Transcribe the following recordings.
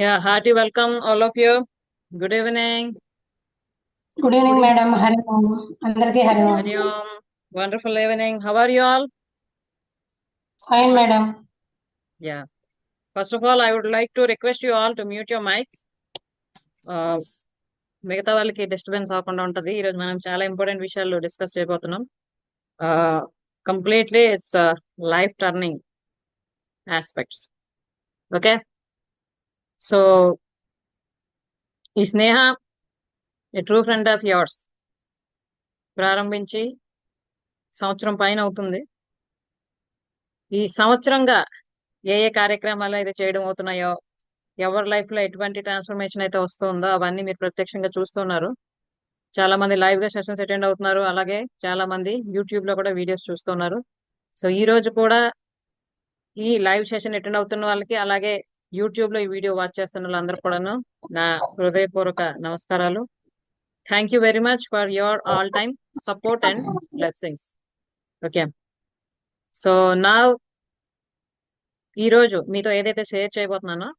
Yeah, hearty welcome all of you. Good evening. Good evening madam. Hari Om. అందరికీ Hari Om. Hari Om. Wonderful evening. How are you all? Fine madam. Yeah. First of all, I would like to request you all to mute your mics. మిగతా వాళ్ళకి disturbance అవ్వకుండా ఉంటది. ఈరోజు మనం చాలా important విషయాలు discuss చేయబోతున్నాం. Completely it's life turning aspects. Okay, so ఈ Sneha a true friend of yours ప్రారంభించి సంవత్సరం పైన అవుతుంది. ఈ సంవత్సరంగా ఏ ఏ కార్యక్రమాలు అయితే చేయడం అవుతున్నాయో, ఎవరి లైఫ్ లో ఎటువంటి ట్రాన్స్ఫర్మేషన్ అయితే వస్తుందో అవన్నీ మీరు ప్రత్యక్షంగా చూస్తున్నారు. చాలా మంది లైవ్ గా సెషన్స్ అటెండ్ అవుతున్నారు. అలాగే చాలా మంది యూట్యూబ్ లో కూడా వీడియోస్ చూస్తున్నారు. సో ఈ రోజు కూడా ఈ లైవ్ సెషన్ అటెండ్ అవుతున్న వాళ్ళకి, అలాగే యూట్యూబ్ లో ఈ వీడియో వాచ్ చేస్తున్న వాళ్ళందరూ కూడాను నా హృదయపూర్వక నమస్కారాలు. Thank you very much for your all time support and blessings. Okay, so నా ఈ రోజు మీతో ఏదైతే షేర్ చేయబోతున్నానో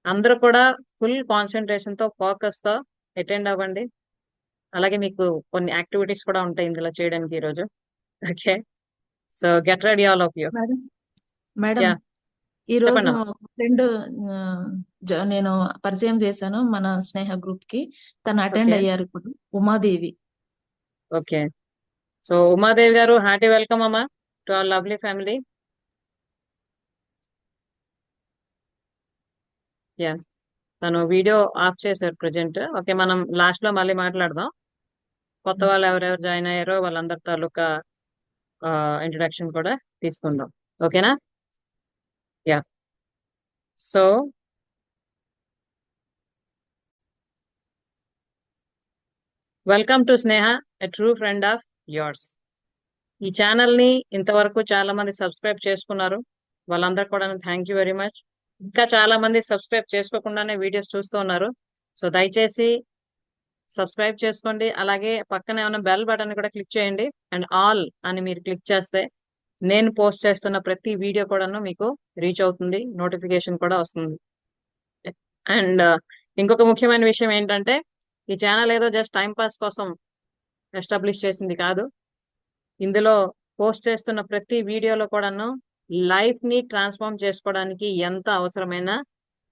అందరూ కూడా ఫుల్ కాన్సన్ట్రేషన్ తో ఫోకస్ తో అటెండ్ అవ్వండి. అలాగే మీకు కొన్ని యాక్టివిటీస్ కూడా ఉంటాయి ఇందులో చేయడానికి ఈ రోజు. Okay, so get ready all of you. Madam madam yeah, ఈ రోజు చెప్పండి. ఫ్రెండ్ నేను పరిచయం చేశాను మన స్నేహ గ్రూప్ కి. తను అటెండ్ ఓకే అయ్యారు ఇప్పుడు. ఉమాదేవి. ఓకే, సో ఉమాదేవి గారు, హార్టీ వెల్కమ్ అమ్మా to our lovely family. Yeah, తను వీడియో ఆఫ్ చేశారు ప్రజెంట్. ఓకే, మనం లాస్ట్ లో మళ్ళీ మాట్లాడదాం. కొత్త వాళ్ళు ఎవరెవరు జాయిన్ అయ్యారో వాళ్ళందరి తాలూకా ఇంట్రడక్షన్ కూడా తీసుకుందాం. ఓకేనా? Yeah, so welcome to Sneha a true friend of yours. ఈ ఛానల్ ని ఇంతవరకు చాలా మంది సబ్స్క్రైబ్ చేసుకున్నారు. వాళ్ళందరూ కూడా థ్యాంక్ యూ వెరీ మచ్. ఇంకా చాలా మంది సబ్స్క్రైబ్ చేసుకోకుండానే వీడియోస్ చూస్తూ ఉన్నారు. సో దయచేసి సబ్స్క్రైబ్ చేసుకోండి. అలాగే పక్కనే ఉన్న బెల్ బటన్ కూడా క్లిక్ చేయండి. అండ్ ఆల్ అని మీరు క్లిక్ చేస్తే నేను పోస్ట్ చేస్తున్న ప్రతి వీడియో కూడాను మీకు రీచ్ అవుతుంది, నోటిఫికేషన్ కూడా వస్తుంది. అండ్ ఇంకొక ముఖ్యమైన విషయం ఏంటంటే, ఈ ఛానల్ ఏదో జస్ట్ టైం పాస్ కోసం ఎస్టాబ్లిష్ చేసింది కాదు. ఇందులో పోస్ట్ చేస్తున్న ప్రతి వీడియోలో కూడాను లైఫ్ ని ట్రాన్స్ఫార్మ్ చేసుకోవడానికి ఎంత అవసరమైన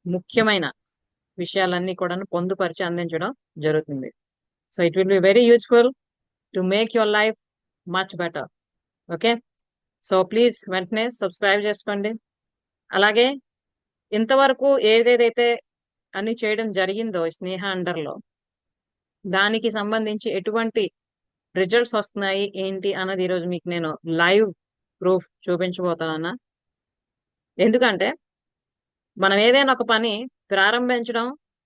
ముఖ్యమైన విషయాలన్నీ కూడాను పొందుపరిచి అందించడం జరుగుతుంది. So it will be very useful to make your life much better. Okay, so please వెంటనే సబ్స్క్రైబ్ చేసుకోండి. అలాగే ఇంతవరకు ఏదేదైతే అన్ని చేయడం జరిగిందో స్నేహ అండర్లో, దానికి సంబంధించి ఎటువంటి రిజల్ట్స్ వస్తున్నాయి ఏంటి అన్నది ఈరోజు మీకు నేను లైవ్ ప్రూఫ్ చూపించబోతానన్నా. ఎందుకంటే మనం ఏదైనా ఒక పని ప్రారంభించడం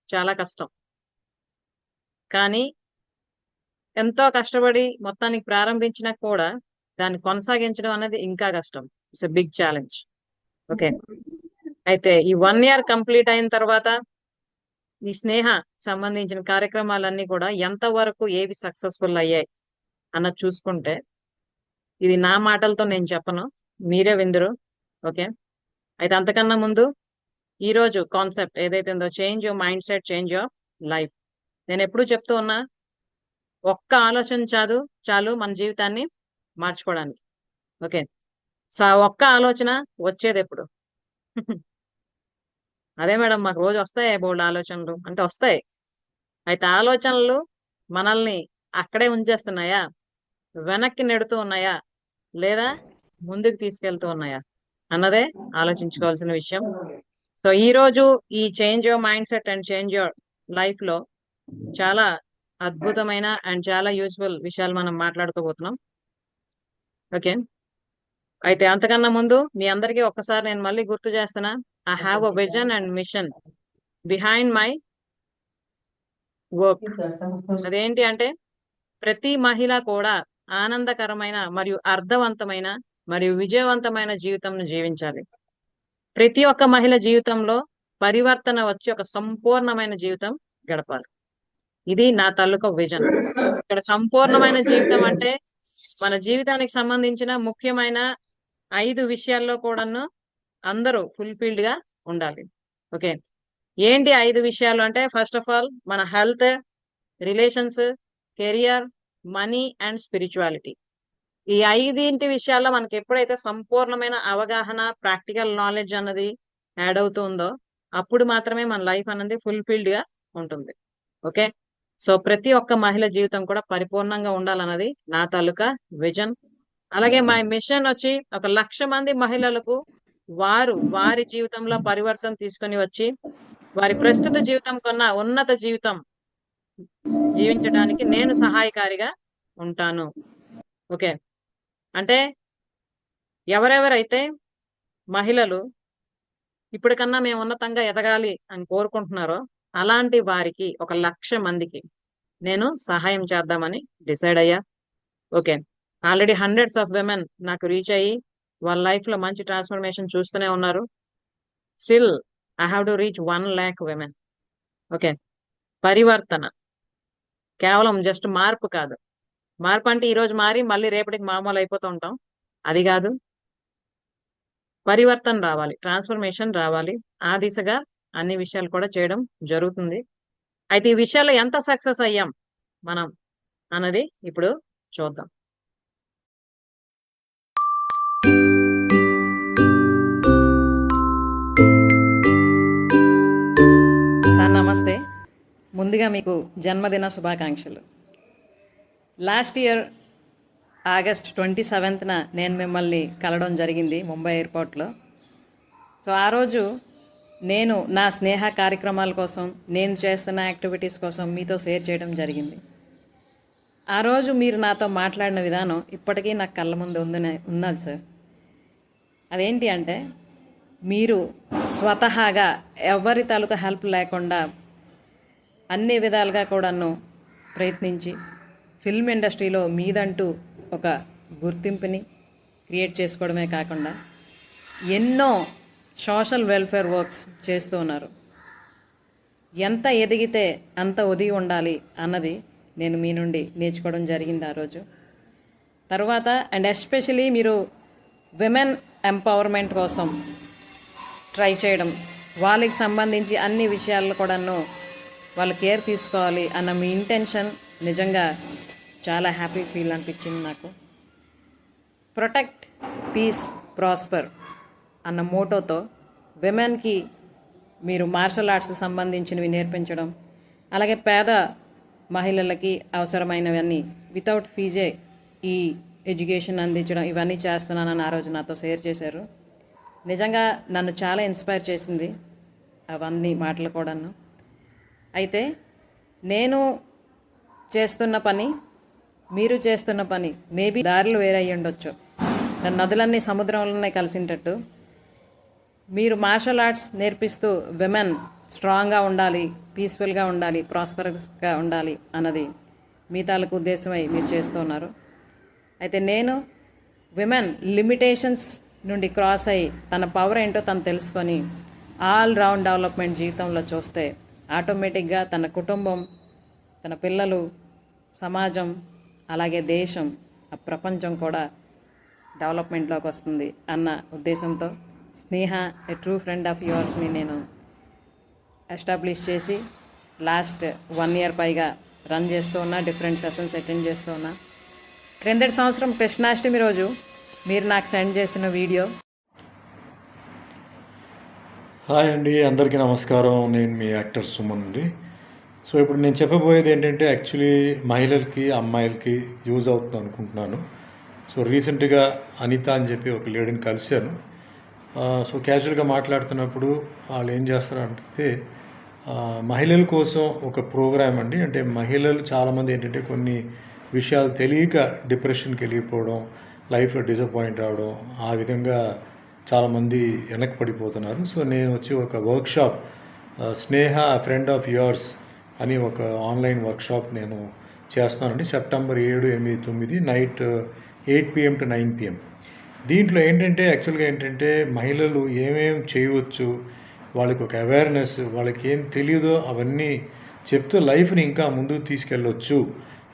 చాలా కష్టం, కానీ ఎంతో కష్టపడి మొత్తానికి ప్రారంభించినా కూడా దాన్ని కొనసాగించడం అనేది ఇంకా కష్టం. It's a big challenge. Okay, అయితే ఈ 1 year కంప్లీట్ అయిన తర్వాత ఈ స్నేహ సంబంధించిన కార్యక్రమాలన్నీ కూడా ఎంతవరకు ఏవి సక్సెస్ఫుల్ అయ్యాయి అన్నది చూసుకుంటే, ఇది నా మాటలతో నేను చెప్పను, మీరే విందురు. ఓకే, అయితే అంతకన్నా ముందు ఈ రోజు కాన్సెప్ట్ ఏదైతే ఉందో, change your mind set, change your life. నేను ఎప్పుడు చెప్తూ ఉన్నా, ఒక్క ఆలోచన చాలు మన జీవితాన్ని మార్చుకోవడానికి. ఓకే, సో ఆ ఒక్క ఆలోచన వచ్చేది ఎప్పుడు? అదే మేడం, మాకు రోజు వస్తాయి బోల్డ్ ఆలోచనలు అంటే వస్తాయి. అయితే ఆలోచనలు మనల్ని అక్కడే ఉంచేస్తున్నాయా, వెనక్కి నెడుతూ ఉన్నాయా, లేదా ముందుకు తీసుకెళ్తూ ఉన్నాయా అన్నదే ఆలోచించుకోవాల్సిన విషయం. సో ఈ రోజు ఈ change your mind set and change your life లో చాలా అద్భుతమైన అండ్ చాలా యూజ్ఫుల్ విషయాలు మనం మాట్లాడుకోబోతున్నాం. ఓకే, అయితే అంతకన్నా ముందు మీ అందరికీ ఒక్కసారి నేను మళ్ళీ గుర్తు చేస్తున్నా, I have a vision and mission behind my work. అదేంటి అంటే, ప్రతి మహిళ కూడా ఆనందకరమైన మరియు అర్థవంతమైన మరియు విజయవంతమైన జీవితం జీవించాలి. ప్రతి ఒక్క మహిళ జీవితంలో పరివర్తన వచ్చి ఒక సంపూర్ణమైన జీవితం గడపాలి. ఇది నా తాలూకా విజన్. ఇక్కడ సంపూర్ణమైన జీవితం అంటే మన జీవితానికి సంబంధించిన ముఖ్యమైన 5 విషయాల్లో కూడాను అందరూ ఫుల్ఫిల్డ్ గా ఉండాలి. ఓకే, ఏంటి 5 విషయాలు అంటే, ఫస్ట్ ఆఫ్ ఆల్ మన health, relations, career, money and spirituality. ఈ 5 విషయాల్లో మనకి ఎప్పుడైతే సంపూర్ణమైన అవగాహన, ప్రాక్టికల్ నాలెడ్జ్ అన్నది యాడ్ అవుతుందో, అప్పుడు మాత్రమే మన లైఫ్ అన్నది ఫుల్ఫిల్డ్ గా ఉంటుంది. ఓకే, సో ప్రతి ఒక్క మహిళ జీవితం కూడా పరిపూర్ణంగా ఉండాలన్నది నా తాలూకా విజన్. అలాగే మా మిషన్ వచ్చి 1,00,000 మంది మహిళలకు వారి జీవితంలో పరివర్తన తీసుకొని వచ్చి వారి ప్రస్తుత జీవితం కన్నా ఉన్నత జీవితం జీవించడానికి నేను సహాయకారిగా ఉంటాను. ఓకే, అంటే ఎవరెవరైతే మహిళలు ఇప్పటికన్నా మేము ఉన్నతంగా ఎదగాలి అని కోరుకుంటున్నారో అలాంటి వారికి 1,00,000 మందికి నేను సహాయం చేద్దామని డిసైడ్ అయ్యా. Okay, already hundreds of women నాకు రీచ్ అయ్యి వాళ్ళ లైఫ్ లో మంచి ట్రాన్స్ఫర్మేషన్ చూస్తూనే ఉన్నారు. Still I have to reach 1,00,000 women. Okay, పరివర్తన కేవలం జస్ట్ మార్పు కాదు. మార్పు అంటే ఈ రోజు మారి మళ్ళీ రేపటికి మామూలు అయిపోతూ ఉంటాం, అది కాదు. పరివర్తన రావాలి, ట్రాన్స్ఫర్మేషన్ రావాలి. ఆ దిశగా అన్ని విషయాలు కూడా చేయడం జరుగుతుంది. అయితే ఈ విషయాల్లో ఎంత సక్సెస్ అయ్యాం మనం అన్నది ఇప్పుడు చూద్దాం. సార్ నమస్తే, ముందుగా మీకు జన్మదిన శుభాకాంక్షలు. లాస్ట్ ఇయర్ ఆగస్ట్ 27న నేను మిమ్మల్ని కలవడం జరిగింది ముంబై ఎయిర్పోర్ట్లో. సో ఆ రోజు నేను నా స్నేహ కార్యక్రమాల కోసం, నేను చేస్తున్న యాక్టివిటీస్ కోసం మీతో షేర్ చేయడం జరిగింది. ఆ రోజు మీరు నాతో మాట్లాడిన విధానం ఇప్పటికీ నాకు కళ్ళ ముందు ఉన్నది సార్. అదేంటి అంటే, మీరు స్వతహాగా ఎవరి తాలూకా హెల్ప్ లేకుండా అన్ని విధాలుగా కూడాను ప్రయత్నించి ఫిల్మ్ ఇండస్ట్రీలో మీదంటూ ఒక గుర్తింపుని క్రియేట్ చేసుకోవడమే కాకుండా ఎన్నో సోషల్ వెల్ఫేర్ వర్క్స్ చేస్తూ ఉన్నారు. ఎంత ఎదిగితే అంత ఒదిగి ఉండాలి అన్నది నేను మీ నుండి నేర్చుకోవడం జరిగింది ఆ రోజు. తర్వాత అండ్ ఎస్పెషలీ మీరు విమెన్ ఎంపవర్మెంట్ కోసం ట్రై చేయడం, వాళ్ళకి సంబంధించి అన్ని విషయాల్లో కూడాను వాళ్ళ కేర్ తీసుకోవాలి అన్న మీ ఇంటెన్షన్ నిజంగా చాలా హ్యాపీ ఫీల్ అనిపించింది నాకు. ప్రొటెక్ట్, పీస్, ప్రాస్పర్ అన్న మోటోతో విమెన్కి మీరు మార్షల్ ఆర్ట్స్ సంబంధించినవి నేర్పించడం, అలాగే పేద మహిళలకి అవసరమైనవన్నీ వితౌట్ ఫీజే ఈ ఎడ్యుకేషన్ అందించడం, ఇవన్నీ చేస్తున్నానని ఆ రోజు నాతో షేర్ చేశారు. నిజంగా నన్ను చాలా ఇన్స్పైర్ చేసింది అవన్నీ మాటలు కూడాను. అయితే నేను చేస్తున్న పని, మీరు చేస్తున్న పని మేబీ దారులు వేరే అయ్యి ఉండొచ్చు. నదులన్నీ సముద్రంలోనే కలిసింటట్టు మీరు మార్షల్ ఆర్ట్స్ నేర్పిస్తూ విమెన్ స్ట్రాంగ్గా ఉండాలి, పీస్ఫుల్గా ఉండాలి, ప్రాస్పరస్గా ఉండాలి అన్నది మీ తాలూకు ఉద్దేశమై మీరు చేస్తున్నారు. అయితే నేను విమెన్ లిమిటేషన్స్ నుండి క్రాస్ అయ్యి తన పవర్ ఏంటో తను తెలుసుకొని ఆల్ రౌండ్ డెవలప్మెంట్ జీవితంలో చూస్తే ఆటోమేటిక్గా తన కుటుంబం, తన పిల్లలు, సమాజం, అలాగే దేశం, ఆ ప్రపంచం కూడా డెవలప్మెంట్లోకి వస్తుంది అన్న ఉద్దేశంతో స్నేహ ఏ ట్రూ ఫ్రెండ్ ఆఫ్ యువర్స్ని నేను ఎస్టాబ్లిష్ చేసి లాస్ట్ 1 year పైగా రన్ చేస్తూ ఉన్నా, డిఫరెంట్ సెషన్స్ అటెండ్ చేస్తూ ఉన్నా. క్రిందటి సంవత్సరం కృష్ణాష్టమి రోజు మీరు నాకు సెండ్ చేసిన వీడియో. హాయ్ అండి, అందరికీ నమస్కారం. నేను మీ యాక్టర్ సుమన్ అండి. సో ఇప్పుడు నేను చెప్పబోయేది ఏంటంటే యాక్చువల్లీ మహిళలకి, అమ్మాయిలకి యూజ్ అవుతుంది అనుకుంటున్నాను. సో రీసెంట్గా అనిత అని చెప్పి ఒక లేడీని కలిశాను. సో క్యాజువల్గా మాట్లాడుతున్నప్పుడు వాళ్ళు ఏం చేస్తారంటే మహిళల కోసం ఒక ప్రోగ్రామ్ అండి. అంటే మహిళలు చాలామంది ఏంటంటే కొన్ని విషయాలు తెలియక డిప్రెషన్కి వెళ్ళిపోవడం, లైఫ్లో డిసప్పాయింట్ అవడం, ఆ విధంగా చాలామంది వెనక్కి పడిపోతున్నారు. సో నేను వచ్చి ఒక workshop Sneha friend of yours అని ఒక ఆన్లైన్ వర్క్షాప్ నేను చేస్తానండి. September 7, 8, 9 night 8 PM to 9 PM. దీంట్లో ఏంటంటే యాక్చువల్గా ఏంటంటే మహిళలు ఏమేమి చేయవచ్చు, వాళ్ళకి ఒక అవేర్నెస్, వాళ్ళకి ఏం తెలియదో అవన్నీ చెప్తూ లైఫ్ని ఇంకా ముందుకు తీసుకెళ్ళొచ్చు.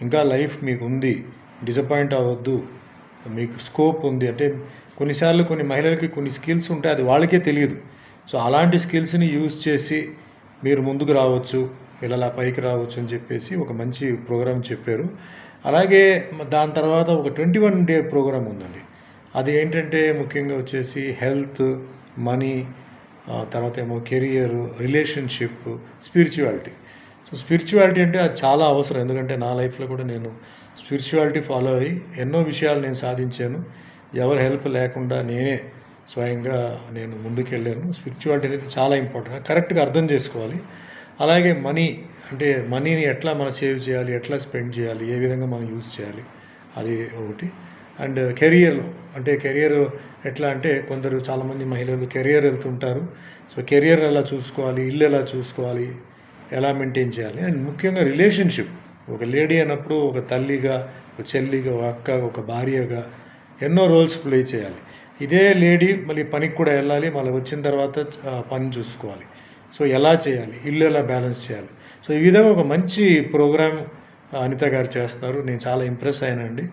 ఇంకా లైఫ్ మీకు ఉంది, డిసప్పాయింట్ అవ్వద్దు, మీకు స్కోప్ ఉంది. అంటే కొన్నిసార్లు కొన్ని మహిళలకి కొన్ని స్కిల్స్ ఉంటాయి, అది వాళ్ళకే తెలియదు. సో అలాంటి స్కిల్స్ని యూజ్ చేసి మీరు ముందుకు రావచ్చు, ఇలా పైకి రావచ్చు అని చెప్పేసి ఒక మంచి ప్రోగ్రామ్ చెప్పారు. అలాగే దాని తర్వాత ఒక 21 డే ప్రోగ్రామ్ ఉందండి. అది ఏంటంటే ముఖ్యంగా వచ్చేసి హెల్త్, మనీ, తర్వాత ఏమో career, relationship, spirituality. So spirituality అంటే అది చాలా అవసరం. ఎందుకంటే నా లైఫ్లో కూడా నేను స్పిరిచువాలిటీ ఫాలో అయ్యి ఎన్నో విషయాలు నేను సాధించాను. ఎవరి హెల్ప్ లేకుండా నేనే స్వయంగా నేను ముందుకెళ్ళాను. స్పిరిచువాలిటీ అనేది చాలా ఇంపార్టెంట్, కరెక్ట్గా అర్థం చేసుకోవాలి. అలాగే మనీ, అంటే మనీని ఎట్లా మనం సేవ్ చేయాలి, ఎట్లా స్పెండ్ చేయాలి, ఏ విధంగా మనం యూజ్ చేయాలి, అది ఒకటి. అండ్ కెరియర్లో అంటే కెరియర్ ఎట్లా అంటే కొందరు చాలామంది మహిళలు కెరియర్ వెళ్తుంటారు. సో కెరియర్ ఎలా చూసుకోవాలి, ఇల్లు ఎలా చూసుకోవాలి, ఎలా మెయింటైన్ చేయాలి. అండ్ ముఖ్యంగా రిలేషన్షిప్, ఒక లేడీ అన్నప్పుడు ఒక తల్లిగా, ఒక చెల్లిగా, ఒక అక్క, ఒక భార్యగా ఎన్నో రోల్స్ ప్లే చేయాలి. ఇదే లేడీ మళ్ళీ పనికి కూడా వెళ్ళాలి, మళ్ళీ వచ్చిన తర్వాత పని చూసుకోవాలి. సో ఎలా చేయాలి, ఇల్లు ఎలా బ్యాలెన్స్ చేయాలి. సో ఈ విధంగా ఒక మంచి ప్రోగ్రామ్ అనిత గారు చేస్తారు. నేను చాలా ఇంప్రెస్ అయ్యానండి.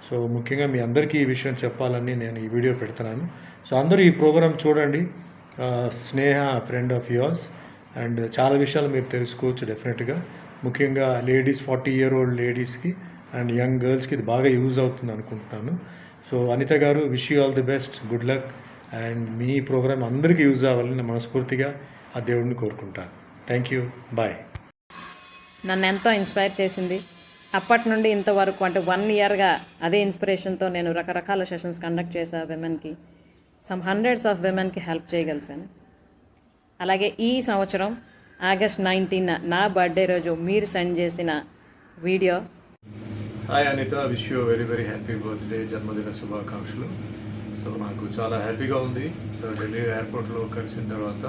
సో ముఖ్యంగా మీ అందరికీ ఈ విషయం చెప్పాలని నేను ఈ వీడియో పెడుతున్నాను. సో అందరూ ఈ ప్రోగ్రామ్ చూడండి. స్నేహ ఫ్రెండ్ ఆఫ్ యువర్స్. అండ్ చాలా విషయాలు మీరు తెలుసుకోవచ్చు డెఫినెట్గా. ముఖ్యంగా లేడీస్, 40-year-old లేడీస్కి అండ్ యంగ్ గర్ల్స్కి ఇది బాగా యూజ్ అవుతుంది అనుకుంటున్నాను. సో అనిత గారు, wish you all the best, good luck. And మీ ప్రోగ్రామ్ అందరికీ యూజ్ అవ్వాలని నేను మనస్ఫూర్తిగా ఆ దేవుడిని కోరుకుంటాను. Thank you, bye. నన్ను ఎంతో ఇన్స్పైర్ చేసింది. అప్పటి నుండి ఇంతవరకు అంటే 1 yearగా అదే ఇన్స్పిరేషన్తో నేను రకరకాల సెషన్స్ కండక్ట్ చేశా. విమెన్కి సమ్ హండ్రెడ్స్ ఆఫ్ విమెన్కి హెల్ప్ చేయగలిసాను. అలాగే ఈ సంవత్సరం August 19 నా బర్త్డే రోజు మీరు సెండ్ చేసిన video. Hi Anita, wish you very very happy birthday, జన్మదిన శుభాకాంక్షలు. సో నాకు చాలా హ్యాపీగా ఉంది. సో ఢిల్లీ ఎయిర్పోర్ట్లో కలిసిన తర్వాత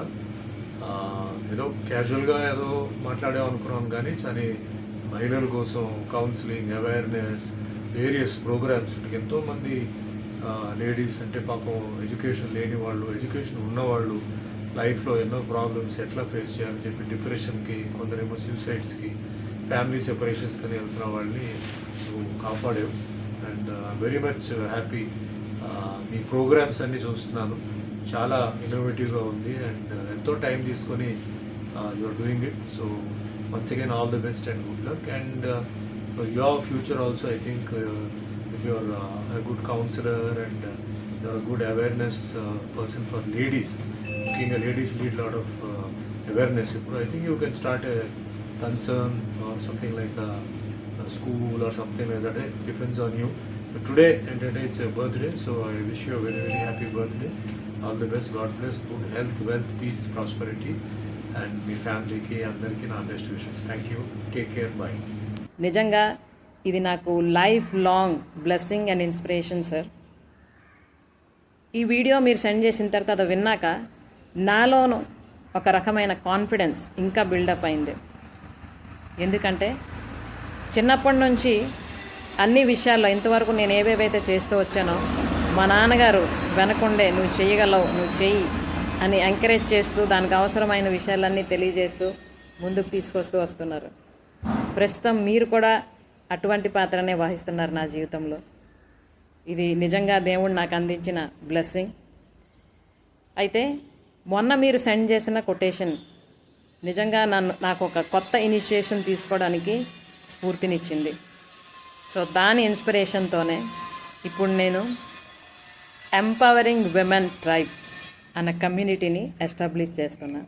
ఏదో క్యాజువల్గా ఏదో మాట్లాడాం అనుకున్నాం, కానీ కానీ మహిళల కోసం కౌన్సిలింగ్, అవేర్నెస్, వేరియస్ ప్రోగ్రామ్స్. ఎంతోమంది లేడీస్ అంటే పాపం ఎడ్యుకేషన్ లేని వాళ్ళు, ఎడ్యుకేషన్ ఉన్నవాళ్ళు లైఫ్లో ఎన్నో ప్రాబ్లమ్స్ ఎట్లా ఫేస్ చేయాలని చెప్పి డిప్రెషన్కి, కొందరేమో సూసైడ్స్కి, ఫ్యామిలీ సెపరేషన్స్ కానీ వెళ్తున్న వాళ్ళని కాపాడావు. And very much happy. మీ ప్రోగ్రామ్స్ అన్నీ చూస్తున్నాను, చాలా ఇన్నోవేటివ్గా ఉంది. అండ్ ఎంతో టైం తీసుకొని you are doing it. So once again all the best and good luck. And your future also, I think if you are a good counselor and you are a good awareness person for ladies. Muఖ్యంగా ladies need a lot of awareness. I think you can start a concern or something like a school or something like that. It depends on you. But today it's a birthday, so I wish you a very very happy birthday. All the best. God bless. Good health, wealth, peace, prosperity, and మీ ఫ్యామిలీకి అందరికీ నా best wishes. Thank you, take care, bye. నిజంగా ఇది నాకు life long blessing and inspiration sir. ఈ video మీరు send చేసిన తర్వాత అది విన్నాక నాలోనూ ఒక రకమైన కాన్ఫిడెన్స్ ఇంకా బిల్డప్ అయింది. ఎందుకంటే చిన్నప్పటి నుంచి అన్ని విషయాల్లో ఇంతవరకు నేను ఏవేవైతే చేస్తూ వచ్చానో మా నాన్నగారు వెనకుండే నువ్వు చేయగలవు, నువ్వు చెయ్యి అని ఎంకరేజ్ చేస్తూ దానికి అవసరమైన విషయాలన్నీ తెలియజేస్తూ ముందుకు తీసుకొస్తూ వస్తున్నారు. ప్రస్తుతం మీరు కూడా అటువంటి పాత్రనే వహిస్తున్నారు నా జీవితంలో. ఇది నిజంగా దేవుడు నాకు అందించిన బ్లెస్సింగ్. అయితే మొన్న మీరు సెండ్ చేసిన కొటేషన్ నిజంగా నాకు ఒక కొత్త ఇనిషియేషన్ తీసుకోవడానికి స్ఫూర్తినిచ్చింది. సో దాని ఇన్స్పిరేషన్తోనే ఇప్పుడు నేను ఎంపవరింగ్ విమెన్ ట్రైబ్ అన్న కమ్యూనిటీని ఎస్టాబ్లిష్ చేస్తున్నా.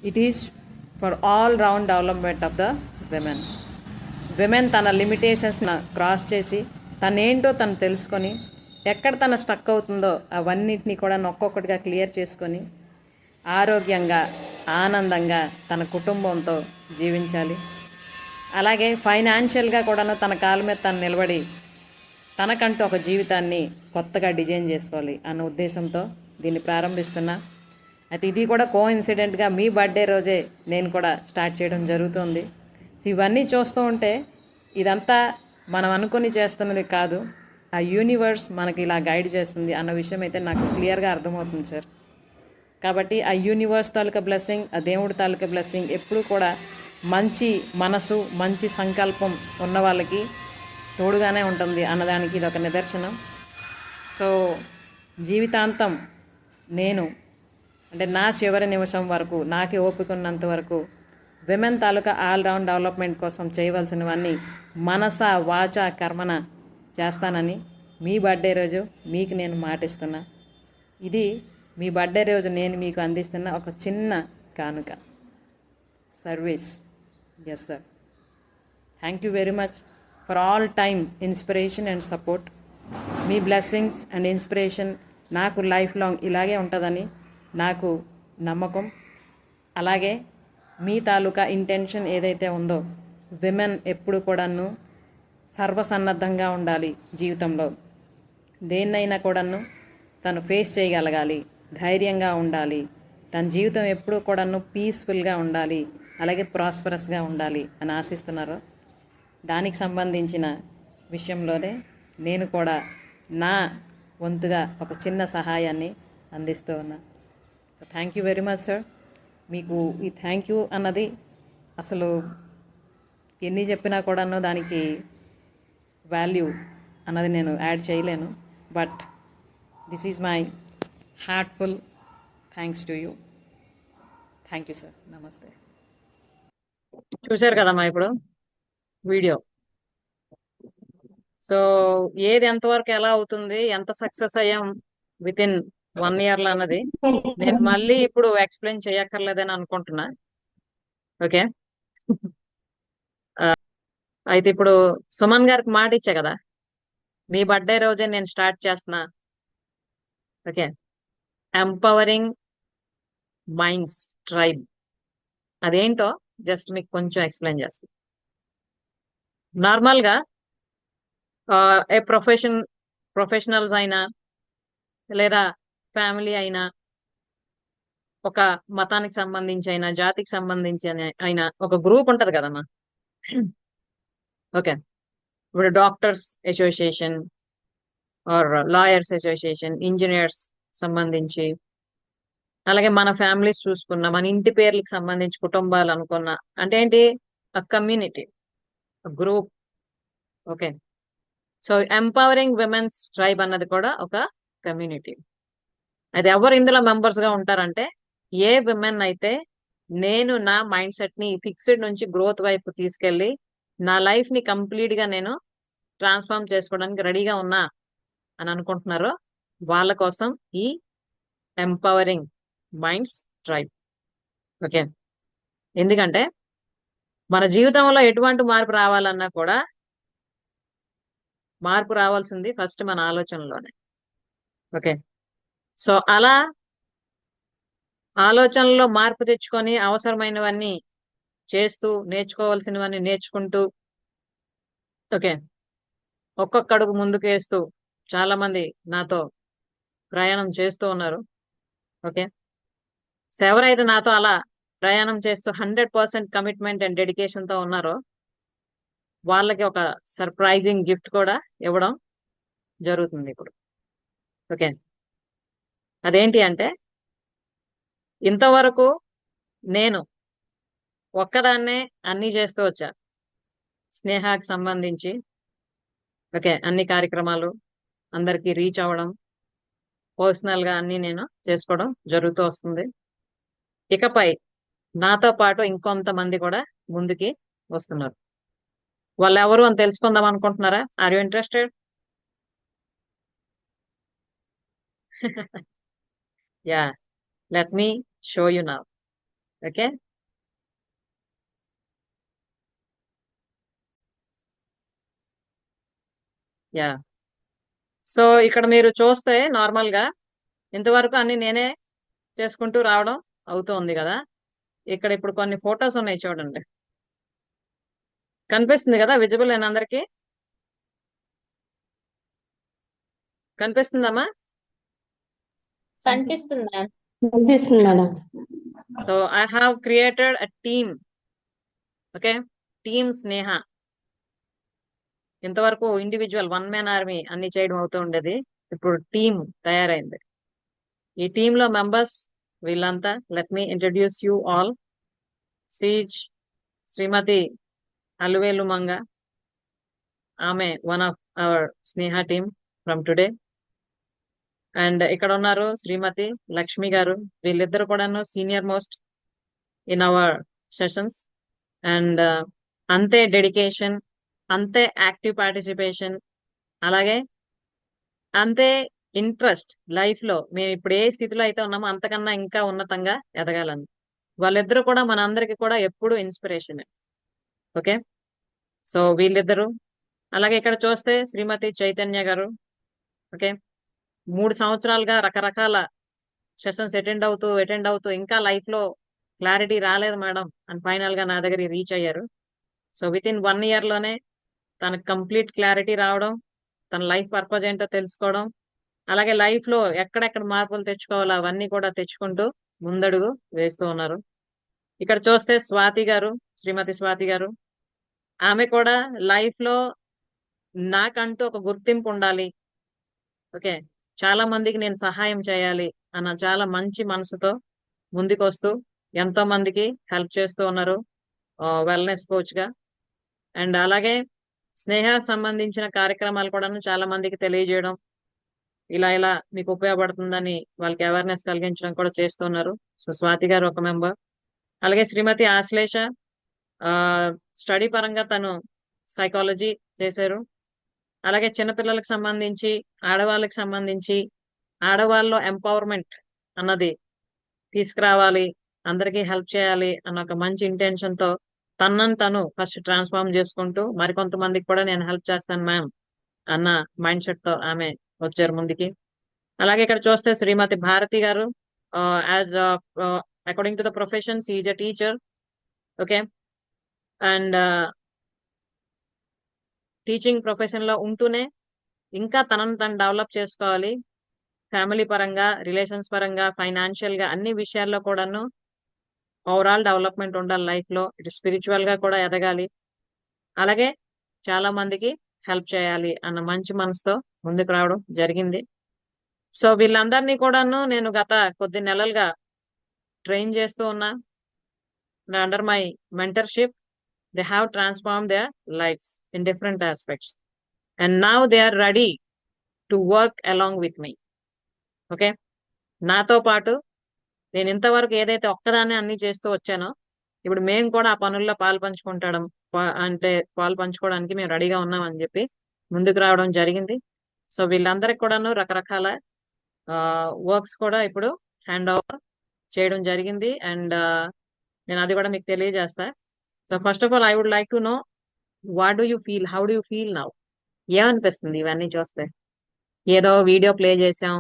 It is for all round development of the women తన లిమిటేషన్స్ని క్రాస్ చేసి తనేంటో తను తెలుసుకొని ఎక్కడ తన స్టక్ అవుతుందో అవన్నిటినీ కూడా ఒక్కొక్కటిగా క్లియర్ చేసుకొని ఆరోగ్యంగా, ఆనందంగా తన కుటుంబంతో జీవించాలి. అలాగే ఫైనాన్షియల్గా కూడా తన కాళ్ళ మీద తను నిలబడి తనకంటూ ఒక జీవితాన్ని కొత్తగా డిజైన్ చేసుకోవాలి అన్న ఉద్దేశంతో దీన్ని ప్రారంభిస్తున్నా. అయితే ఇది కూడా కోఇన్సిడెంట్గా మీ బర్త్డే రోజే నేను కూడా స్టార్ట్ చేయడం జరుగుతుంది. ఇవన్నీ చూస్తూ ఉంటే ఇదంతా మనం అనుకుని చేస్తున్నది కాదు, ఆ యూనివర్స్ మనకి ఇలా గైడ్ చేస్తుంది అన్న విషయం అయితే నాకు క్లియర్గా అర్థమవుతుంది సార్. కాబట్టి ఆ యూనివర్స్ తాలూకా బ్లెస్సింగ్, ఆ దేవుడి తాలూకా బ్లెస్సింగ్ ఎప్పుడూ కూడా మంచి మనసు, మంచి సంకల్పం ఉన్న వాళ్ళకి తోడుగానే ఉంటుంది అన్నదానికి ఇది ఒక నిదర్శనం. సో జీవితాంతం నేను అంటే నా చివరి నిమిషం వరకు నాకు ఓపిక ఉన్నంత వరకు విమెన్ తాలూకా ఆల్రౌండ్ డెవలప్మెంట్ కోసం చేయవలసినవన్నీ మనస వాచ కర్మన చేస్తానని మీ బర్త్డే రోజు మీకు నేను మాటిస్తున్నా. ఇది మీ బర్త్డే రోజు నేను మీకు అందిస్తున్న ఒక చిన్న కానుక service. Yes sir. Thank you very much for all time inspiration and support. మీ బ్లెస్సింగ్స్ అండ్ ఇన్స్పిరేషన్ నాకు లైఫ్ లాంగ్ ఇలాగే ఉంటుందని నాకు నమ్మకం. అలాగే మీ తాలూకా ఇంటెన్షన్ ఏదైతే ఉందో, విమెన్ ఎప్పుడు కూడాను సర్వసన్నద్ధంగా ఉండాలి జీవితంలో. దేన్నైనా కూడాను తను ఫేస్ చేయగలగాలి, ధైర్యంగా ఉండాలి, తన జీవితం ఎప్పుడూ కూడాను పీస్ఫుల్గా ఉండాలి, అలాగే ప్రాస్పరస్గా ఉండాలి అని ఆశిస్తున్నారు. దానికి సంబంధించిన విషయంలోనే నేను కూడా నా వంతుగా ఒక చిన్న సహాయాన్ని అందిస్తూ ఉన్నా. So thank you very much sir. మీకు ఈ థ్యాంక్ యూ అన్నది అసలు ఎన్ని చెప్పినా కూడాను దానికి వాల్యూ అన్నది నేను యాడ్ చేయలేను. But this is my heartful thanks to you. Thank you sir. నమస్తే. చూశారు కదమ్మా ఇప్పుడు వీడియో. సో ఏది ఎంతవరకు ఎలా అవుతుంది, ఎంత సక్సెస్ అయ్యాం విత్ ఇన్ 1 year లో అన్నది నేను మళ్ళీ ఇప్పుడు ఎక్స్ప్లెయిన్ చేయక్కర్లేదని అనుకుంటున్నా. ఓకే. అయితే ఇప్పుడు సుమన్ గారికి మాట ఇచ్చా కదా, మీ బర్త్డే రోజే నేను స్టార్ట్ చేస్తున్నా. ఓకే. ఎంపవరింగ్ మైండ్స్ ట్రైబ్ అదేంటో జస్ట్ మీకు కొంచెం ఎక్స్ప్లెయిన్ చేస్తాను. నార్మల్గా ఏ ప్రొఫెషనల్స్ అయినా లేదా ఫ్యామిలీ అయినా, ఒక మతానికి సంబంధించి అయినా, జాతికి సంబంధించి అయినా ఒక గ్రూప్ ఉంటది కదమ్మా. ఓకే. ఇప్పుడు doctors association or lawyers association, engineers సంబంధించి, అలాగే మన ఫ్యామిలీస్ చూసుకున్న, మన ఇంటి పేర్లకు సంబంధించి కుటుంబాలు అనుకున్న, అంటే ఏంటి, community, group. Okay. So empowering women's tribe అన్నది కూడా ఒక కమ్యూనిటీ. అది ఎవరు ఇందులో మెంబర్స్ గా ఉంటారంటే, ఏ విమెన్ అయితే నేను నా మైండ్ సెట్ ని ఫిక్స్డ్ నుంచి గ్రోత్ వైపు తీసుకెళ్లి నా లైఫ్ ని కంప్లీట్ గా నేను ట్రాన్స్ఫార్మ్ చేసుకోవడానికి రెడీగా ఉన్నా అని అనుకుంటున్నారో వాళ్ళ కోసం ఈ ఎంపవరింగ్ మైండ్స్ ట్రైబ్. ఓకే. ఎందుకంటే మన జీవితంలో ఎటువంటి మార్పు రావాలన్నా కూడా మార్పు రావాల్సింది ఫస్ట్ మన ఆలోచనలోనే. ఓకే. సో అలా ఆలోచనలో మార్పు తెచ్చుకొని అవసరమైనవన్నీ చేస్తూ, నేర్చుకోవాల్సినవన్నీ నేర్చుకుంటూ, ఓకే, ఒక్కొక్క అడుగు ముందుకు వేస్తూ చాలా మంది నాతో ప్రయాణం చేస్తూ ఉన్నారు. ఓకే. సో ఎవరైతే నాతో అలా ప్రయాణం చేస్తూ 100% కమిట్మెంట్ అండ్ డెడికేషన్ తో ఉన్నారో వాళ్ళకి ఒక సర్ప్రైజింగ్ గిఫ్ట్ కూడా ఇవ్వడం జరుగుతుంది ఇప్పుడు. ఓకే. అదేంటి అంటే, ఇంతవరకు నేను ఒక్కదాన్నే అన్ని చేస్తూ వచ్చా స్నేహాకి సంబంధించి. ఓకే. అన్ని కార్యక్రమాలు అందరికీ రీచ్ అవ్వడం, పర్సనల్ గా అన్ని నేను చేసుకోవడం జరుగుతూ వస్తుంది. ఇకపై నాతో పాటు ఇంకొంతమంది కూడా ముందుకి వస్తున్నారు. వాళ్ళు ఎవరు అని తెలుసుకుందాం అనుకుంటున్నారా? Are you interested? Yeah, let me show you now. Okay. Yeah. So ఇక్కడ మీరు చూస్తే నార్మల్ గా ఇంతవరకు అన్ని నేనే చేసుకుంటూ రావడం అవుతుంది కదా. ఇక్కడ ఇప్పుడు కొన్ని ఫొటోస్ ఉన్నాయి చూడండి. కనిపిస్తుంది కదా, విజిబుల్ అయిన అందరికి కనిపిస్తుందమ్మా? కనిపిస్తుంది మేడం. So I have created a team. Okay. Team Sneha. ఇంతవరకు ఇండివిజువల్ 1 man ఆర్మీ అన్ని చేయడం అవుతూ ఉండేది. ఇప్పుడు టీమ్ తయారైంది. ఈ టీమ్ లో మెంబర్స్ వీళ్ళంతా. Let me introduce you all. Srimati Aluvelu Manga, ఆమె one of our Sneha team from today. And ఇక్కడ ఉన్నారు శ్రీమతి లక్ష్మి గారు. వీళ్ళిద్దరు కూడాను senior most in our sessions. And అంతే డెడికేషన్, అంతే యాక్టివ్ పార్టిసిపేషన్, అలాగే అంతే ఇంట్రెస్ట్ లైఫ్ లో. మేము ఇప్పుడు ఏ స్థితిలో అయితే ఉన్నామో అంతకన్నా ఇంకా ఉన్నతంగా ఎదగాలని. వాళ్ళిద్దరూ కూడా మనందరికి కూడా ఎప్పుడు ఇన్స్పిరేషన్. ఓకే, సో వీళ్ళిద్దరు. అలాగే ఇక్కడ చూస్తే శ్రీమతి చైతన్య గారు. ఓకే, 3 సంవత్సరాలుగా రకరకాల సెషన్స్ అటెండ్ అవుతూ ఇంకా లైఫ్ లో క్లారిటీ రాలేదు మేడం అని ఫైనల్ గా నా దగ్గర రీచ్ అయ్యారు. సో విత్ ఇన్ 1 year లోనే తనకు కంప్లీట్ క్లారిటీ రావడం, తన లైఫ్ పర్పస్ ఏంటో తెలుసుకోవడం, అలాగే లైఫ్ లో ఎక్కడెక్కడ మార్పులు తెచ్చుకోవాలో అవన్నీ కూడా తెచ్చుకుంటూ ముందడుగు వేస్తూ ఉన్నారు. ఇక్కడ చూస్తే స్వాతి గారు, శ్రీమతి స్వాతి గారు. ఆమె కూడా లైఫ్ లో నాకంటూ ఒక గుర్తింపు ఉండాలి, ఓకే, చాలా మందికి నేను సహాయం చేయాలి అన్న చాలా మంచి మనసుతో ముందుకొస్తూ ఎంతో మందికి హెల్ప్ చేస్తూ ఉన్నారు వెల్నెస్ కోచ్ గా. అండ్ అలాగే స్నేహ సంబంధించిన కార్యక్రమాలు కూడా చాలా మందికి తెలియజేయడం, ఇలా ఇలా మీకు ఉపయోగపడుతుందని వాళ్ళకి అవేర్నెస్ కలిగించడం కూడా చేస్తున్నారు. సో స్వాతి గారు ఒక మెంబర్. అలాగే శ్రీమతి ఆశ్లేష స్టడీ పరంగా తను సైకాలజీ చేశారు. అలాగే చిన్నపిల్లలకు సంబంధించి, ఆడవాళ్ళకి సంబంధించి, ఆడవాళ్ళలో ఎంపవర్మెంట్ అన్నది తీసుకురావాలి, అందరికీ హెల్ప్ చేయాలి అన్న ఒక మంచి ఇంటెన్షన్ తో తనను తను ఫస్ట్ ట్రాన్స్ఫార్మ్ చేసుకుంటూ మరికొంతమందికి కూడా నేను హెల్ప్ చేస్తాను మ్యామ్ అన్న మైండ్ సెట్ తో ఆమె వచ్చారు ముందుకి. అలాగే ఇక్కడ చూస్తే శ్రీమతి భారతి గారు as according to the professions is a teacher. Okay, and teaching profession లో ఉంటూనే ఇంకా తనను తను డెవలప్ చేసుకోవాలి, ఫ్యామిలీ పరంగా, రిలేషన్స్ పరంగా, ఫైనాన్షియల్ గా అన్ని విషయాల్లో కూడాను ఓవరాల్ డెవలప్మెంట్ ఉండాలి లైఫ్ లో. ఇటు స్పిరిచువల్ గా కూడా ఎదగాలి, అలాగే చాలా మందికి హెల్ప్ చేయాలి అన్న మంచి మనసుతో ముందుకు రావడం జరిగింది. సో వీళ్ళందరినీ కూడాను నేను గత కొద్ది నెలలుగా ట్రైన్ చేస్తూ ఉన్నా. Under my mentorship they have transformed their lives in different aspects and now they are ready to work along with me. Okay, నాతో పాటు నేను ఇంతవరకు ఏదైతే ఒక్కదాన్ని అన్ని చేస్తూ వచ్చానో ఇప్పుడు మేము కూడా ఆ పనుల్లో పాలు పంచుకోవడానికి మేము రెడీగా ఉన్నామని చెప్పి ముందుకు రావడం జరిగింది. సో వీళ్ళందరికి కూడాను రకరకాల వర్క్స్ కూడా ఇప్పుడు హ్యాండ్ ఓవర్ చేయడం జరిగింది. అండ్ నేను అది కూడా మీకు తెలియజేస్తా. So first of all I would like to know what do you feel, how do you feel now? ఏమనిపిస్తుంది ఇవన్నీ చూస్తే? ఏదో వీడియో ప్లే చేసాం,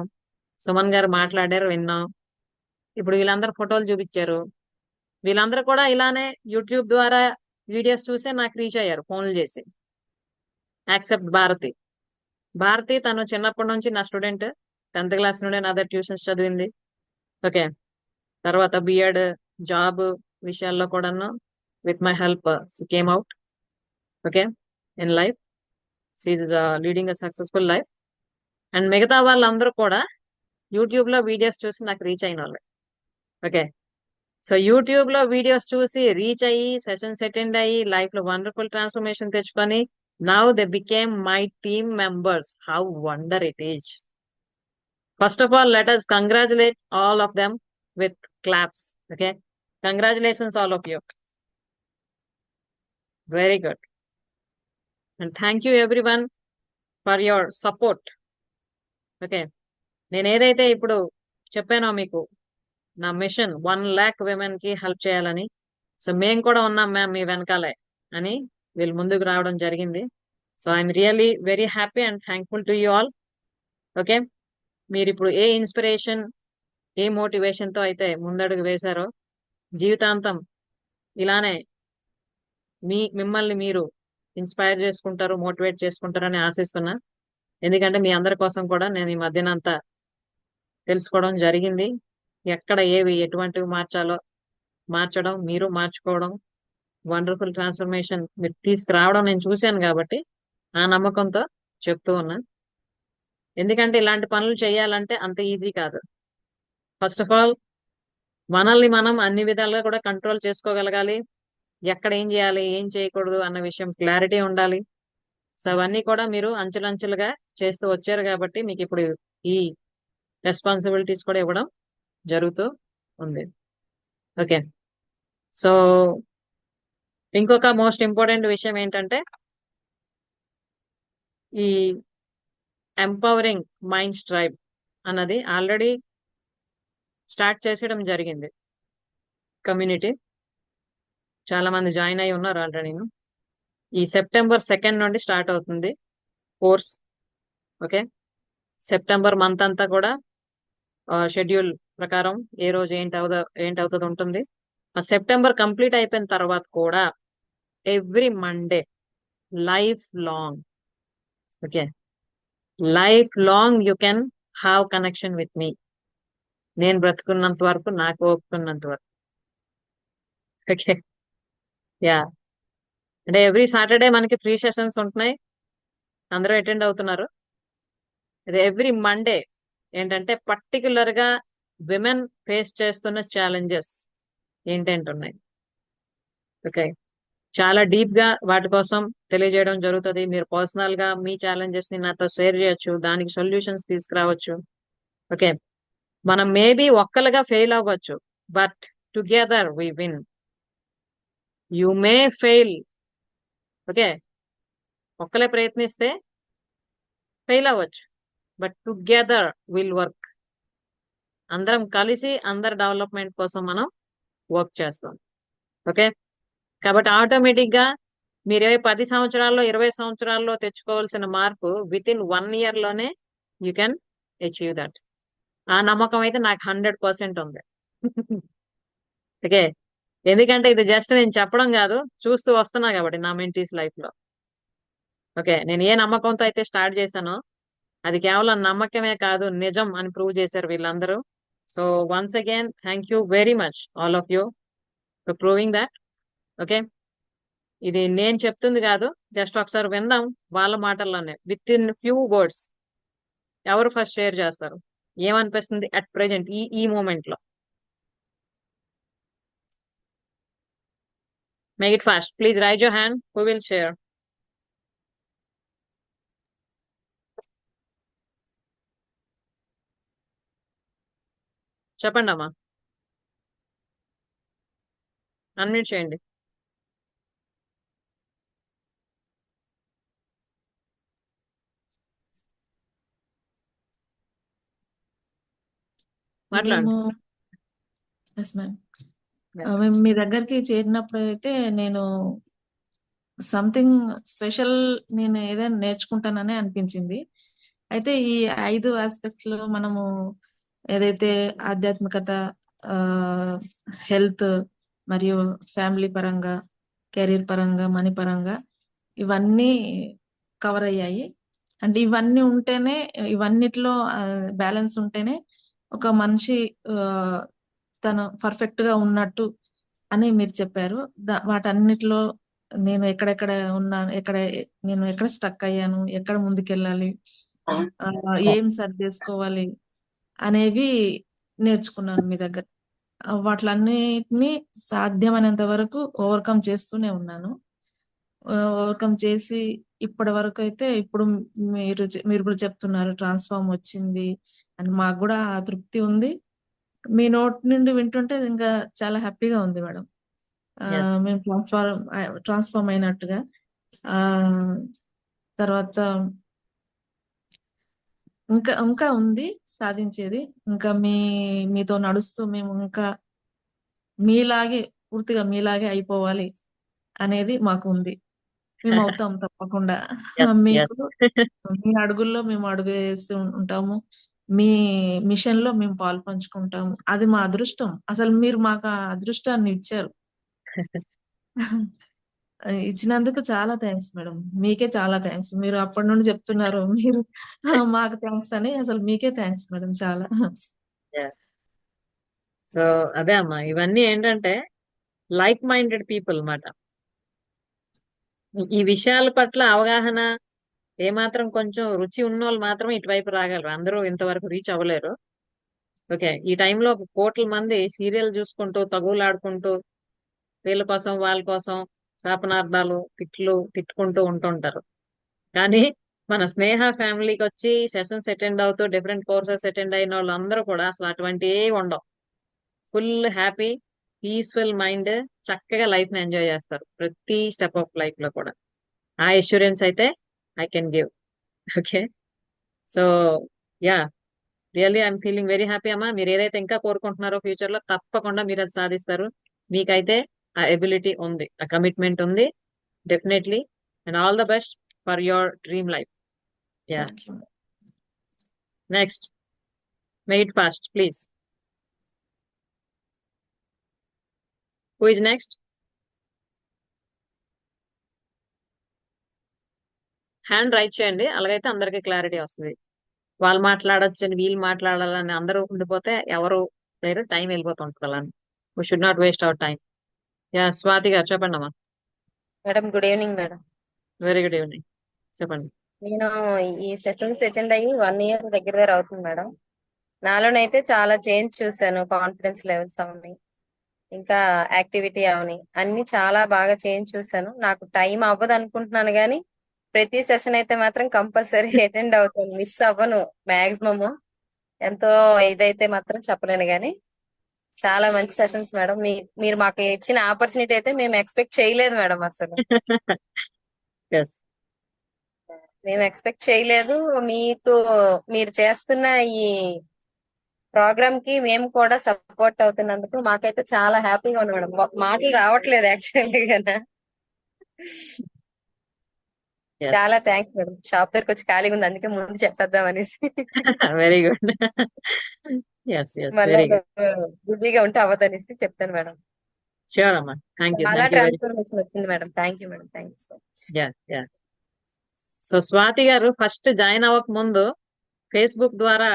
సుమన్ గారు మాట్లాడారు విన్నాం, ఇప్పుడు వీళ్ళందరూ ఫోటోలు చూపించారు. వీళ్ళందరూ కూడా ఇలానే యూట్యూబ్ ద్వారా వీడియోస్ చూసే నాకు రీచ్ అయ్యారు ఫోన్లు చేసి. యాక్సెప్ట్ భారతి. భారతి తను చిన్నప్పటి నుంచి నా స్టూడెంట్, 10th క్లాస్ నుండి నా దగ్గర ట్యూషన్స్ చదివింది. ఓకే, తర్వాత బిఎడ్ జాబ్ విషయాల్లో కూడాను with my help she came out, okay, in life. She is leading a successful life. And మిగతా వాళ్ళందరూ కూడా యూట్యూబ్ లో వీడియోస్ చూసి నాకు రీచ్ అయిన వాళ్ళు. ఓకే, సో యూట్యూబ్ లో వీడియోస్ చూసి రీచ్ అయ్యి సెషన్స్ అటెండ్ అయ్యి లైఫ్ లో వండర్ఫుల్ ట్రాన్స్ఫర్మేషన్ తెచ్చుకొని now they became my team members. How wonder it is. First of all let us congratulate all of them with claps. Okay, congratulations all of you. Very good. And thank you everyone for your support. Okay, నేను ఏదైతే ఇప్పుడు చెప్పానో మీకు నా machine 1 lakh women కి help చేయాలని, so మేము కూడా ఉన్నాం మ్యామ్ మీ వెనకాలే అని వీళ్ళు ముందుకు రావడం జరిగింది. So I'm really very happy and thankful to you all. Okay, మీరు ఇప్పుడు ఏ ఇన్స్పిరేషన్, ఏ మోటివేషన్ తో అయితే ముందడుగు వేశారో జీవితాంతం ఇలానే మిమ్మల్ని మీరు ఇన్స్పైర్ చేసుకుంటారు, మోటివేట్ చేసుకుంటారని ఆశిస్తున్నా. ఎందుకంటే మీ అందరి కోసం కూడా నేను ఈ మధ్యన అంతా తెలుసుకోవడం జరిగింది. ఎక్కడ ఏవి ఎటువంటివి మార్చడం, మీరు మార్చుకోవడం, వండర్ఫుల్ ట్రాన్స్ఫర్మేషన్ మీరు తీసుకురావడం నేను చూశాను కాబట్టి ఆ నమ్మకంతో చెప్తూ ఉన్నా. ఎందుకంటే ఇలాంటి పనులు చేయాలంటే అంత ఈజీ కాదు. ఫస్ట్ ఆఫ్ ఆల్ మనల్ని మనం అన్ని విధాలుగా కూడా కంట్రోల్ చేసుకోగలగాలి. ఎక్కడ ఏం చేయాలి, ఏం చేయకూడదు అన్న విషయం క్లారిటీ ఉండాలి. సో అవన్నీ కూడా మీరు అంచెలంచెలుగా చేస్తూ వచ్చారు కాబట్టి మీకు ఇప్పుడు ఈ రెస్పాన్సిబిలిటీస్ కూడా ఇవ్వడం జరుగుతూ ఉంది. ఓకే, సో ఇంకొక మోస్ట్ ఇంపార్టెంట్ విషయం ఏంటంటే ఈ ఎంపవరింగ్ మైండ్స్ ట్రైబ్ అన్నది ఆల్రెడీ స్టార్ట్ చేసేయడం జరిగింది. కమ్యూనిటీ చాలా మంది జాయిన్ అయి ఉన్నారు ఆల్రెడీ. ఈ సెప్టెంబర్ 2 నుండి స్టార్ట్ అవుతుంది కోర్స్. ఓకే, సెప్టెంబర్ మంత్ అంతా కూడా షెడ్యూల్ ప్రకారం ఏ రోజు ఏంటవుతుంది ఉంటుంది. ఆ సెప్టెంబర్ కంప్లీట్ అయిపోయిన తర్వాత కూడా every Monday life long, okay, life long you can have connection with me. నేను బ్రతుకున్నంత వరకు, నాకు ఒప్పుకున్నంత వరకు. ఓకే, యా, అంటే ఎవ్రీ సాటర్డే మనకి ఫ్రీ సెషన్స్ ఉంటున్నాయి, అందరూ అటెండ్ అవుతున్నారు. అదే ఎవ్రీ మండే ఏంటంటే పర్టికులర్ గా విమెన్ ఫేస్ చేస్తున్న ఛాలెంజెస్ ఏంటంటే ఉన్నాయి. ఓకే, చాలా డీప్ గా వాటి కోసం తెలియజేయడం జరుగుతుంది. మీరు పర్సనల్ గా మీ ఛాలెంజెస్ ని నాతో షేర్ చేయొచ్చు, దానికి సొల్యూషన్స్ తీసుకురావచ్చు. ఓకే, మనం మేబీ ఒక్కలుగా ఫెయిల్ అవ్వచ్చు, but together we win. You may fail, okay, ఒక్కలే ప్రయత్నిస్తే ఫెయిల్ అవ్వచ్చు, బట్ టుగెదర్ విల్ వర్క్. అందరం కలిసి అందరి డెవలప్మెంట్ కోసం మనం వర్క్ చేస్తాం. ఓకే, కాబట్టి ఆటోమేటిక్ గా మీరు 10 సంవత్సరాల్లో 20 సంవత్సరాల్లో తెచ్చుకోవాల్సిన మార్పు విత్ ఇన్ 1 year లోనే యూ కెన్ అచీవ్ దట్. ఆ నమ్మకం అయితే నాకు 100% ఉంది. ఓకే, ఎందుకంటే ఇది జస్ట్ నేను చెప్పడం కాదు, చూస్తూ వస్తున్నా కాబట్టి నా మెంటీస్ లైఫ్ లో. ఓకే, నేను ఏ నమ్మకంతో అయితే స్టార్ట్ చేశానో అది కేవలం నమ్మకమే కాదు, నిజం అని ప్రూవ్ చేశారు వీళ్ళందరూ. So once again thank you very much all of you for proving that. Okay, ఇది నేను చెప్తుంది కాదు, జస్ట్ ఒకసారి విందాం వాళ్ళ మాటల్లోనే. విత్ ఇన్ ఫ్యూ వర్డ్స్ ఎవరు ఫస్ట్ షేర్ చేస్తారు, ఏమనిపిస్తుంది అట్ ప్రెజెంట్ ఈ మూమెంట్ లో? Make it fast please, rise your hand, who will share. చెప్పండి అమ్మా, అన్మ్యూట్ చేయండి. మాట్లాడండి. మేము ఎస్ మ్యామ్, మేము మీ దగ్గరికి చేరినప్పుడు అయితే నేను సంథింగ్ స్పెషల్, నేను ఏదైనా నేర్చుకుంటానని అనిపించింది. అయితే ఈ 5 ఆస్పెక్ట్స్ లో మనము ఏదైతే ఆధ్యాత్మికత, హెల్త్, మరియు ఫ్యామిలీ పరంగా, కెరీర్ పరంగా, మనీ పరంగా ఇవన్నీ కవర్ అయ్యాయి. అంటే ఇవన్నీ ఉంటేనే, ఇవన్నిట్లో బ్యాలెన్స్ ఉంటేనే ఒక మనిషి తను పర్ఫెక్ట్ గా ఉన్నట్టు అని మీరు చెప్పారు. వాటన్నిటిలో నేను ఎక్కడెక్కడ ఉన్నాను, నేను ఎక్కడ స్టక్ అయ్యాను, ఎక్కడ ముందుకెళ్ళాలి, ఏం సెట్ చేసుకోవాలి అనేవి నేర్చుకున్నాను మీ దగ్గర. వాటిలన్నిటిని సాధ్యమైనంత వరకు ఓవర్కమ్ చేస్తూనే ఉన్నాను. ఓవర్కమ్ చేసి ఇప్పటి వరకు అయితే ఇప్పుడు మీరు కూడా చెప్తున్నారు ట్రాన్స్ఫార్మ్ వచ్చింది అని, మాకు కూడా ఆ తృప్తి ఉంది. మీ నోట్ నుండి వింటుంటే ఇంకా చాలా హ్యాపీగా ఉంది మేడం. Yes. మేము ట్రాన్స్ఫార్మ్ అయినట్టుగా. ఆ తర్వాత ఇంకా ఇంకా ఉంది సాధించేది. ఇంకా మీతో నడుస్తూ మేము ఇంకా మీలాగే, పూర్తిగా మీలాగే అయిపోవాలి అనేది మాకు ఉంది. మేము అవుతాం తప్పకుండా. Yes, yes. మీకు మీ అడుగుల్లో మేము అడుగు వేసి ఉంటాము. మీ మిషన్ లో మేము పాలు పంచుకుంటాము. అది మా అదృష్టం. అసలు మీరు మాకు ఆ అదృష్టాన్ని ఇచ్చారు. ఇచ్చినందుకు చాలా థ్యాంక్స్ మేడం. మీకే చాలా థ్యాంక్స్. మీరు అప్పటి నుండి చెప్తున్నారు మీరు మాకు థ్యాంక్స్ అని. అసలు మీకే థ్యాంక్స్ మేడం చాలా. Yeah. సో అదే అమ్మా, ఇవన్నీ ఏంటంటే లైక్ మైండెడ్ పీపుల్ అన్నమాట. ఈ విషయాల పట్ల అవగాహన ఏమాత్రం కొంచెం రుచి ఉన్న వాళ్ళు మాత్రం ఇటువైపు రాగలరు, అందరూ ఇంతవరకు రీచ్ అవ్వలేరు. ఓకే, ఈ టైంలో కోట్ల మంది సీరియల్ చూసుకుంటూ తగులాడుకుంటూ వీళ్ళ కోసం వాళ్ళ కోసం శాపనార్థాలు తిట్టుకుంటూ ఉంటుంటారు. కానీ మన స్నేహ ఫ్యామిలీకి వచ్చి సెషన్స్ అటెండ్ అవుతూ డిఫరెంట్ కోర్సెస్ అటెండ్ అయిన వాళ్ళందరూ కూడా అసలు అటువంటి ఏ ఉండవు. ఫుల్ హ్యాపీ, పీస్ఫుల్ మైండ్, చక్కగా లైఫ్ ని ఎంజాయ్ చేస్తారు ప్రతి స్టెప్ ఆఫ్ లైఫ్ లో కూడా. ఆ ఎష్యూరెన్స్ అయితే I can give. Okay. So yeah, really I'm feeling very happy అమ్మా. మీరు ఏదైతే ఇంకా కోరుకుంటున్నారో ఫ్యూచర్ లో తప్పకుండా మీరు అది సాధిస్తారు. మీకైతే ఆ ఎబిలిటీ ఉంది, ఆ కమిట్మెంట్ ఉంది, definitely. And all the best for your dream life. Yeah. Thank you. Next, make it fast please. Who is next? Hand right చేయండి, అలాగైతే అందరికీ క్లారిటీ వస్తుంది. వాళ్ళు మాట్లాడొచ్చని వీళ్ళు మాట్లాడాలని అందరూ ఉండిపోతే ఎవరు లేరు, టైం వెళ్ళిపోతుంటుంది అలా. We should not waste our time. Yeah, Swathi గారు చెప్పండి అమ్మా. Madam, good evening madam. Very good evening, చెప్పండి. నేను ఈ సెషన్స్ అటెండ్ అయ్యి 1 year దగ్గర అవుతుంది మేడం. నాలోనైతే చాలా చేంజ్ చూసాను. కాన్ఫిడెన్స్ లెవెల్స్ అవని, ఇంకా యాక్టివిటీ అవని, అన్ని చాలా బాగా చేంజ్ చూసాను. నాకు టైం అవ్వదు అనుకుంటున్నాను కానీ ప్రతి సెషన్ అయితే మాత్రం కంపల్సరీ అటెండ్ అవుతాను, మిస్ అవ్వను మాక్సిమము. ఎంతో ఇదైతే మాత్రం చెప్పలేను కానీ చాలా మంచి సెషన్స్ మేడం. మీరు మాకు ఇచ్చిన ఆపర్చునిటీ అయితే మేము ఎక్స్పెక్ట్ చేయలేదు మేడం అసలు. Yes. మేము ఎక్స్పెక్ట్ చేయలేదు. మీరు చేస్తున్న ఈ ప్రోగ్రామ్ కి మేము కూడా సపోర్ట్ అవుతున్నందుకు మాకైతే చాలా హ్యాపీగా ఉంది మేడం. మాటలు రావట్లేదు యాక్చువల్లీ. Yes. చాలా థ్యాంక్స్ మేడం. షాప్ దగ్గరకు వచ్చి ఖాళీగా ఉంది, అందుకే ముందు చెప్పేద్దాం అనేసి. Very good. ఎస్ ఎస్, మళ్ళీ వెరీ గుడ్. బిజీగా ఉంటే అవ్వదనేసి చెప్తాను మేడం. ష్యూర్ అమ్మా, థ్యాంక్ యూ, చాలా థ్యాంక్ యూ వెరీ. ట్రాన్స్ఫర్మేషన్ వచ్చింది madam. Thank you madam, thank you so much. Yeah yeah. So Swathi గారు ఫస్ట్ జాయిన్ అవ్వక ముందు ఫేస్బుక్ ద్వారా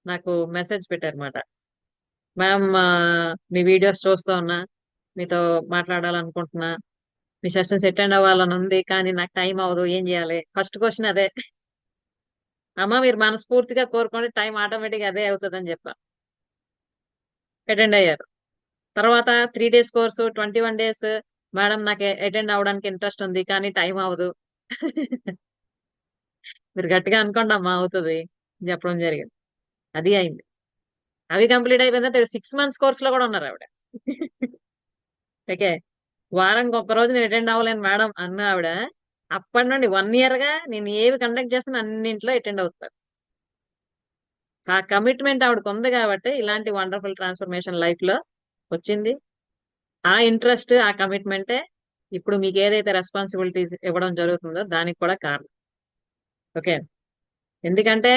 నాకు మెసేజ్ పెట్టారన్నమాట. మ్యామ్, మీ వీడియోస్ చూస్తూ ఉన్నా, మీతో మాట్లాడాలనుకుంటున్నా, మీ సెషన్స్ అటెండ్ అవ్వాలని ఉంది కానీ నాకు టైం అవ్వదు, ఏం చేయాలి? ఫస్ట్ క్వశ్చన్ అదే. అమ్మ, మీరు మనస్ఫూర్తిగా కోరుకోండి, టైం ఆటోమేటిక్ అదే అవుతుందని చెప్పా. అటెండ్ అయ్యారు. తర్వాత 3 days కోర్సు, 21 days. మేడం, నాకు అటెండ్ అవ్వడానికి ఇంట్రెస్ట్ ఉంది కానీ టైం అవ్వదు. మీరు గట్టిగా అనుకోండి అమ్మా, అవుతుంది అని చెప్పడం జరిగింది. అది అయింది. అవి కంప్లీట్ అయిపోయిన 6 months కోర్సులో కూడా ఉన్నారు ఆవిడ. ఓకే. వారానికి ఒక్క రోజు నేను అటెండ్ అవ్వలేను మేడం అన్న ఆవిడ అప్పటి నుండి 1 year గా నేను ఏవి కండక్ట్ చేస్తున్నా అన్నింట్లో అటెండ్ అవుతారు. ఆ కమిట్మెంట్ ఆవిడకు ఉంది కాబట్టి ఇలాంటి వండర్ఫుల్ ట్రాన్స్ఫర్మేషన్ లైఫ్ లో వచ్చింది. ఆ ఇంట్రెస్ట్, ఆ కమిట్మెంటే ఇప్పుడు మీకు ఏదైతే రెస్పాన్సిబిలిటీస్ ఇవ్వడం జరుగుతుందో దానికి కూడా కారణం. ఓకే. ఎందుకంటే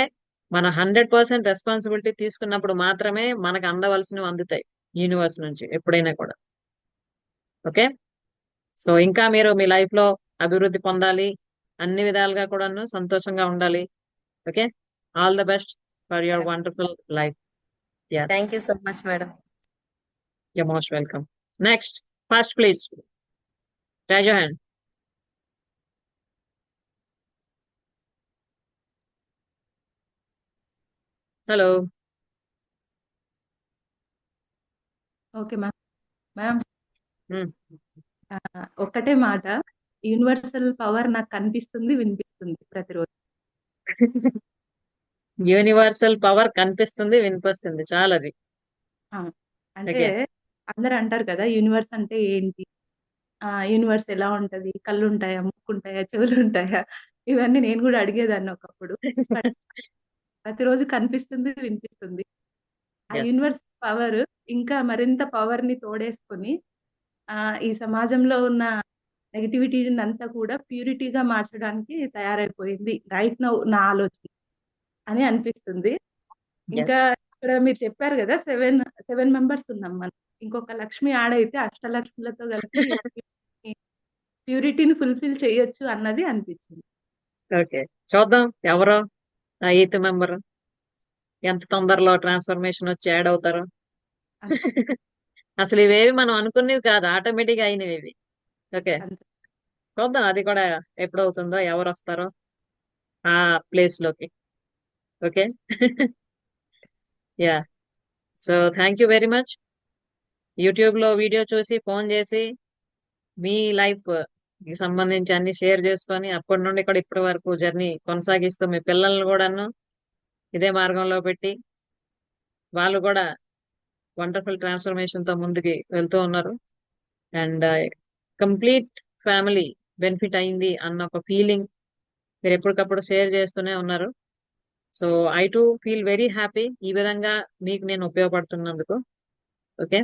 మన 100% రెస్పాన్సిబిలిటీ తీసుకున్నప్పుడు మాత్రమే మనకు అందవలసినవి అందుతాయి యూనివర్స్ నుంచి ఎప్పుడైనా కూడా. ఓకే. సో ఇంకా మీరు మీ లైఫ్ లో అభివృద్ధి పొందాలి, అన్ని విధాలుగా కూడాను సంతోషంగా ఉండాలి. Okay. All the best for your wonderful life. Yeah, thank you so much madam. You most welcome. Next, first please raise your hand. Hello. Okay ma'am. Ma'am, Hmm. ఒక్కటే మాట, యూనివర్సల్ పవర్ నాకు కనిపిస్తుంది, వినిపిస్తుంది ప్రతిరోజు. యూనివర్సల్ పవర్ కనిపిస్తుంది, వినిపిస్తుంది, చాలా అది. ఆ, అంటే ఓకే. అందరు అంటారు కదా యూనివర్స్ అంటే ఏంటి, యూనివర్స్ ఎలా ఉంటది, కళ్ళు ఉంటాయా, ముక్కు ఉంటాయా, చెవులు ఉంటాయా, ఇవన్నీ నేను కూడా అడిగేదాన్ని ఒకప్పుడు. బట్ ప్రతిరోజు కనిపిస్తుంది, వినిపిస్తుంది. ఆ Yes. యూనివర్స్ పవర్ ఇంకా మరింత పవర్ ని తోడేసుకొని ఈ సమాజంలో ఉన్న నెగటివిటీని అంతా కూడా ప్యూరిటీగా మార్చడానికి తయారైపోయింది రైట్ నౌ నా ఆలోచన అని అనిపిస్తుంది. ఇంకా Yes. ఇక్కడ మీరు చెప్పారు కదా, 7 మెంబర్స్ ఉన్నాం మనం. ఇంకొక లక్ష్మి ఆడైతే అష్టలక్ష్ములతో కలిపి ప్యూరిటీని ఫుల్ఫిల్ చేయొచ్చు అన్నది అనిపించింది. ఓకే. చూద్దాం ఎవరో ఆ 8th మెంబర్ ఎంత తొందరలో ట్రాన్స్ఫర్మేషన్ వచ్చి యాడ్ అవుతారో. అంతే. అసలు ఇవేవి మనం అనుకునేవి కాదు, ఆటోమేటిక్ గా అయినవి ఇవి. ఓకే. అంతే. చూద్దాం అది కూడా ఎప్పుడు అవుతుందో, ఎవరు వస్తారో ఆ ప్లేస్ లోకి. Okay. Yeah. So thank you very much. YouTube లో వీడియో చూసి ఫోన్ చేసి మీ లైఫ్ కి సంబంధించి అన్ని షేర్ చేసుకొని అప్పటి నుండి కూడా ఇప్పటి వరకు జర్నీ కొనసాగిస్తూ మీ పిల్లల్ని కూడాను ఇదే మార్గంలో పెట్టి వాళ్ళు కూడా వండర్ఫుల్ ట్రాన్స్ఫర్మేషన్ తో ముందుకి వెళ్తూ ఉన్నారు. అండ్ కంప్లీట్ ఫ్యామిలీ బెనిఫిట్ అయింది అన్న ఒక ఫీలింగ్ మీరు ఎప్పటికప్పుడు షేర్ చేస్తూనే ఉన్నారు. So I to feel very happy ఈ విధంగా మీకు నేను ఉపయోగపడుతున్నందుకు. ఓకే,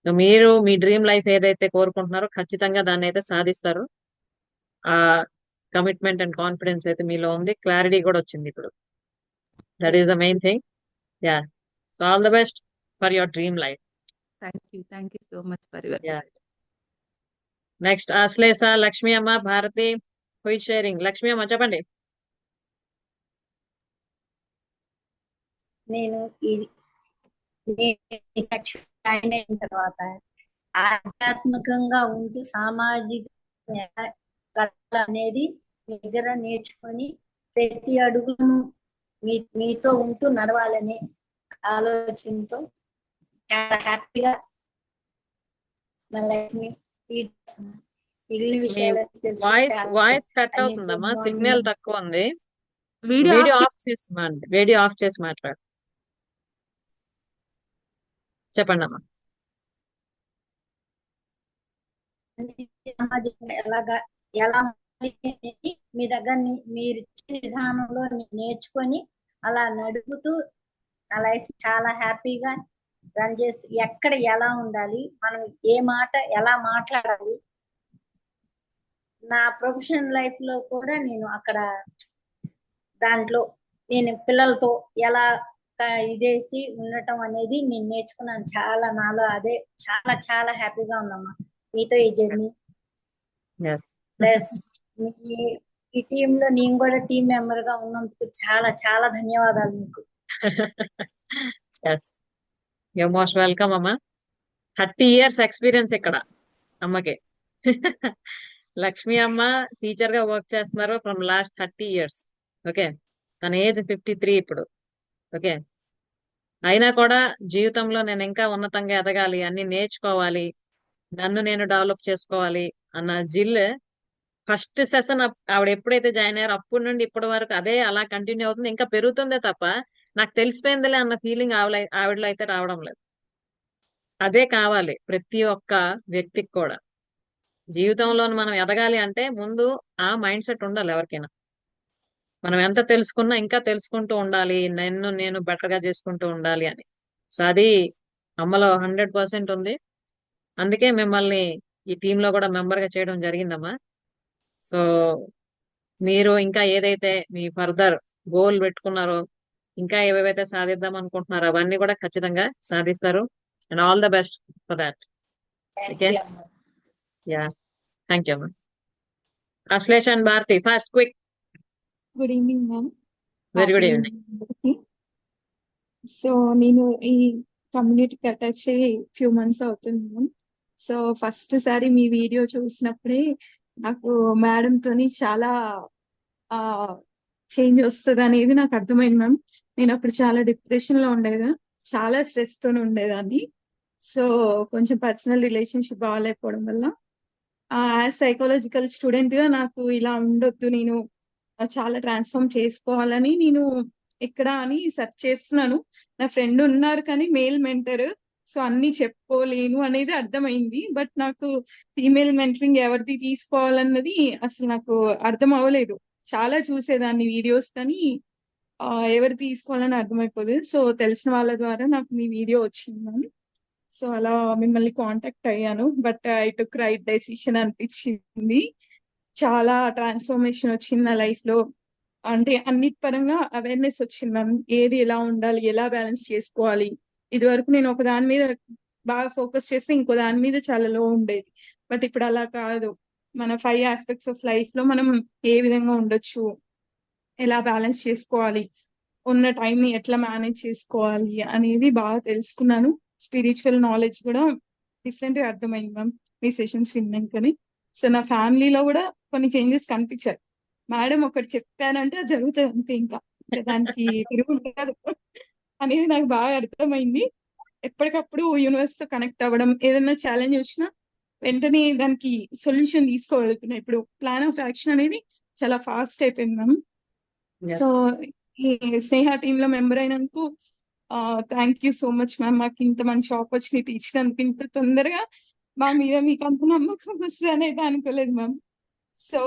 సో మీరు మీ డ్రీమ్ లైఫ్ ఏదైతే కోరుకుంటున్నారో ఖచ్చితంగా దాన్ని అయితే సాధిస్తారు. ఆ కమిట్మెంట్ అండ్ కాన్ఫిడెన్స్ అయితే మీలో ఉంది, క్లారిటీ కూడా వచ్చింది ఇప్పుడు. That is the main thing. Ya, so all the best for your dream life. Thank you so much for your ya, next Ashlesha, Lakshmi అమ్మ, Bharati who is sharing. Lakshmi అమ్మ చెప్పండి. నేను ఈ సెక్షన్ జాయిన్ అయిన తర్వాత ఆధ్యాత్మికంగా ఉంటూ సామాజిక అనేది మీ దగ్గర నేర్చుకొని ప్రతి అడుగును మీతో ఉంటూ నడవాలనే ఆలోచనతో చాలా హ్యాపీగా నా లైఫ్ ని లీడ్ చేస్తున్నాను. మిగిలిన విషయాలు తెలుసు వాయిస్ కట్ అవుతుందమ్మా, సిగ్నల్ తక్కువ ఉంది. వీడియో వీడియో ఆఫ్ చేసి మాట్లాడు. చెప్పండి అమ్మా. సామాజికంగా ఎలా అనేది మీ దగ్గర మీరు ఇచ్చే విధానంలో నేర్చుకొని అలా నడుపుతూ నా లైఫ్ చాలా హ్యాపీగా రన్ చేస్తూ ఎక్కడ ఎలా ఉండాలి, మనం ఏ మాట ఎలా మాట్లాడాలి, నా ప్రొఫెషనల్ లైఫ్ లో కూడా నేను అక్కడ దాంట్లో నేను పిల్లలతో ఎలా ఇదేసి ఉండటం అనేది నేను నేర్చుకున్నాను. చాలా నాలో అదే చాలా చాలా హ్యాపీగా ఉందమ్మా మీతో ఈ జర్నీ. ప్లస్ ఈ టీమ్ లో నేను కూడా టీం మెంబర్ గా ఉన్నందుకు చాలా చాలా ధన్యవాదాలు మీకు. యూ మోస్ట్ వెల్కమ్ అమ్మా. 30 years ఎక్స్పీరియన్స్ ఇక్కడ అమ్మకి. లక్ష్మి అమ్మ టీచర్ గా వర్క్ చేస్తున్నారు ఫ్రమ్ లాస్ట్ 30 years. ఓకే, తన ఏజ్ 53 ఇప్పుడు. ఓకే, అయినా కూడా జీవితంలో నేను ఇంకా ఉన్నతంగా ఎదగాలి, అన్ని నేర్చుకోవాలి, నన్ను నేను డెవలప్ చేసుకోవాలి అన్న జిల్ ఫస్ట్ సెషన్ ఆవిడ ఎప్పుడైతే జాయిన్ అయ్యారో అప్పటి నుండి ఇప్పటి వరకు అదే అలా కంటిన్యూ అవుతుంది. ఇంకా పెరుగుతుందే తప్ప నాకు తెలిసిపోయిందిలే అన్న ఫీలింగ్ ఆవిడలో అయితే రావడం లేదు. అదే కావాలి ప్రతి ఒక్క వ్యక్తికి కూడా. జీవితంలో మనం ఎదగాలి అంటే ముందు ఆ మైండ్ సెట్ ఉండాలి ఎవరికైనా. మనం ఎంత తెలుసుకున్నా ఇంకా తెలుసుకుంటూ ఉండాలి, నేను బెటర్ గా చేసుకుంటూ ఉండాలి అని. సో అది అమ్మలో 100% ఉంది. అందుకే మిమ్మల్ని ఈ టీంలో కూడా మెంబర్ గా చేయడం జరిగిందమ్మా. సో మీరు ఇంకా ఏదైతే మీ ఫర్దర్ గోల్ పెట్టుకున్నారో, ఇంకా ఏవేవైతే సాధిద్దాం అనుకుంటున్నారో అవన్నీ కూడా ఖచ్చితంగా సాధిస్తారు. And all the best for that. Okay, ya, thank you అమ్మా. Ashlesha and Bharati fast quick. Good evening ma'am. Very good evening. So నేను ఈ కమ్యూనిటీకి అటాచ్ అయ్యి ఫ్యూ మంత్స్ అవుతుంది మ్యామ్. సో ఫస్ట్ సారి మీ వీడియో చూసినప్పుడే నాకు మేడం తోని చాలా చేంజ్ వస్తుంది అనేది నాకు అర్థమైంది మ్యామ్. నేను అప్పుడు చాలా డిప్రెషన్ లో ఉండేదా, చాలా స్ట్రెస్ తోనే ఉండేదాన్ని. సో కొంచెం పర్సనల్ రిలేషన్షిప్ బాగాలేకపోవడం వల్ల యాజ్ సైకాలజికల్ స్టూడెంట్ గా నాకు ఇలా ఉండొద్దు, నేను చాలా ట్రాన్స్ఫార్మ్ చేసుకోవాలని నేను ఎక్కడ అని సెర్చ్ చేస్తున్నాను. నా ఫ్రెండ్ ఉన్నారు కానీ మేల్ మెంటర్, సో అన్ని చెప్పుకోలేను అనేది అర్థమైంది. బట్ నాకు ఫీమేల్ మెంటరింగ్ ఎవరిది తీసుకోవాలన్నది అసలు నాకు అర్థం అవ్వలేదు. చాలా చూసేదాన్ని వీడియోస్ కానీ ఎవరు తీసుకోవాలని అర్థమైపోదు. సో తెలిసిన వాళ్ళ ద్వారా నాకు మీ వీడియో వచ్చింది. సో అలా మిమ్మల్ని కాంటాక్ట్ అయ్యాను. But I took right decision అనిపించింది. చాలా ట్రాన్స్ఫర్మేషన్ వచ్చింది నా లైఫ్ లో. అంటే అన్నిటి పరంగా అవేర్నెస్ వచ్చింది మ్యామ్. ఏది ఎలా ఉండాలి, ఎలా బ్యాలెన్స్ చేసుకోవాలి. ఇది వరకు నేను ఒక దాని మీద బాగా ఫోకస్ చేస్తే ఇంకో దాని మీద చాలా లో ఉండేది. బట్ ఇప్పుడు అలా కాదు. మన 5 aspects ఆఫ్ లైఫ్ లో మనం ఏ విధంగా ఉండొచ్చు, ఎలా బ్యాలెన్స్ చేసుకోవాలి, ఉన్న టైం ని ఎట్లా మేనేజ్ చేసుకోవాలి అనేది బాగా తెలుసుకున్నాను. స్పిరిచువల్ నాలెడ్జ్ కూడా డిఫరెంట్ గా అర్థమైంది మ్యామ్ మీ సెషన్స్ విన్నాకని. సో నా ఫ్యామిలీలో కూడా కొన్ని చేంజెస్ కనిపించాయి. మేడం ఒకటి చెప్పానంటే అది జరుగుతుంది అంతే, ఇంకా దానికి తిరుగు ఉండదు అనేది నాకు బాగా అర్థమైంది. ఎప్పటికప్పుడు యూనివర్స్ తో కనెక్ట్ అవ్వడం, ఏదైనా ఛాలెంజ్ వచ్చినా వెంటనే దానికి సొల్యూషన్ తీసుకోగలుగుతున్నాం. ఇప్పుడు ప్లాన్ ఆఫ్ యాక్షన్ అనేది చాలా ఫాస్ట్ అయిపోయింది మ్యామ్. సో ఈ స్నేహ టీమ్ లో మెంబర్ అయినందుకు thank you so much ma'am. మాకు ఇంత మంచి ఆపర్చునిటీ ఇచ్చినందుకు, ఇంత తొందరగా మా మీద మీకు అంత నమ్మకం వస్తుంది అనేది అనుకోలేదు మ్యామ్. సో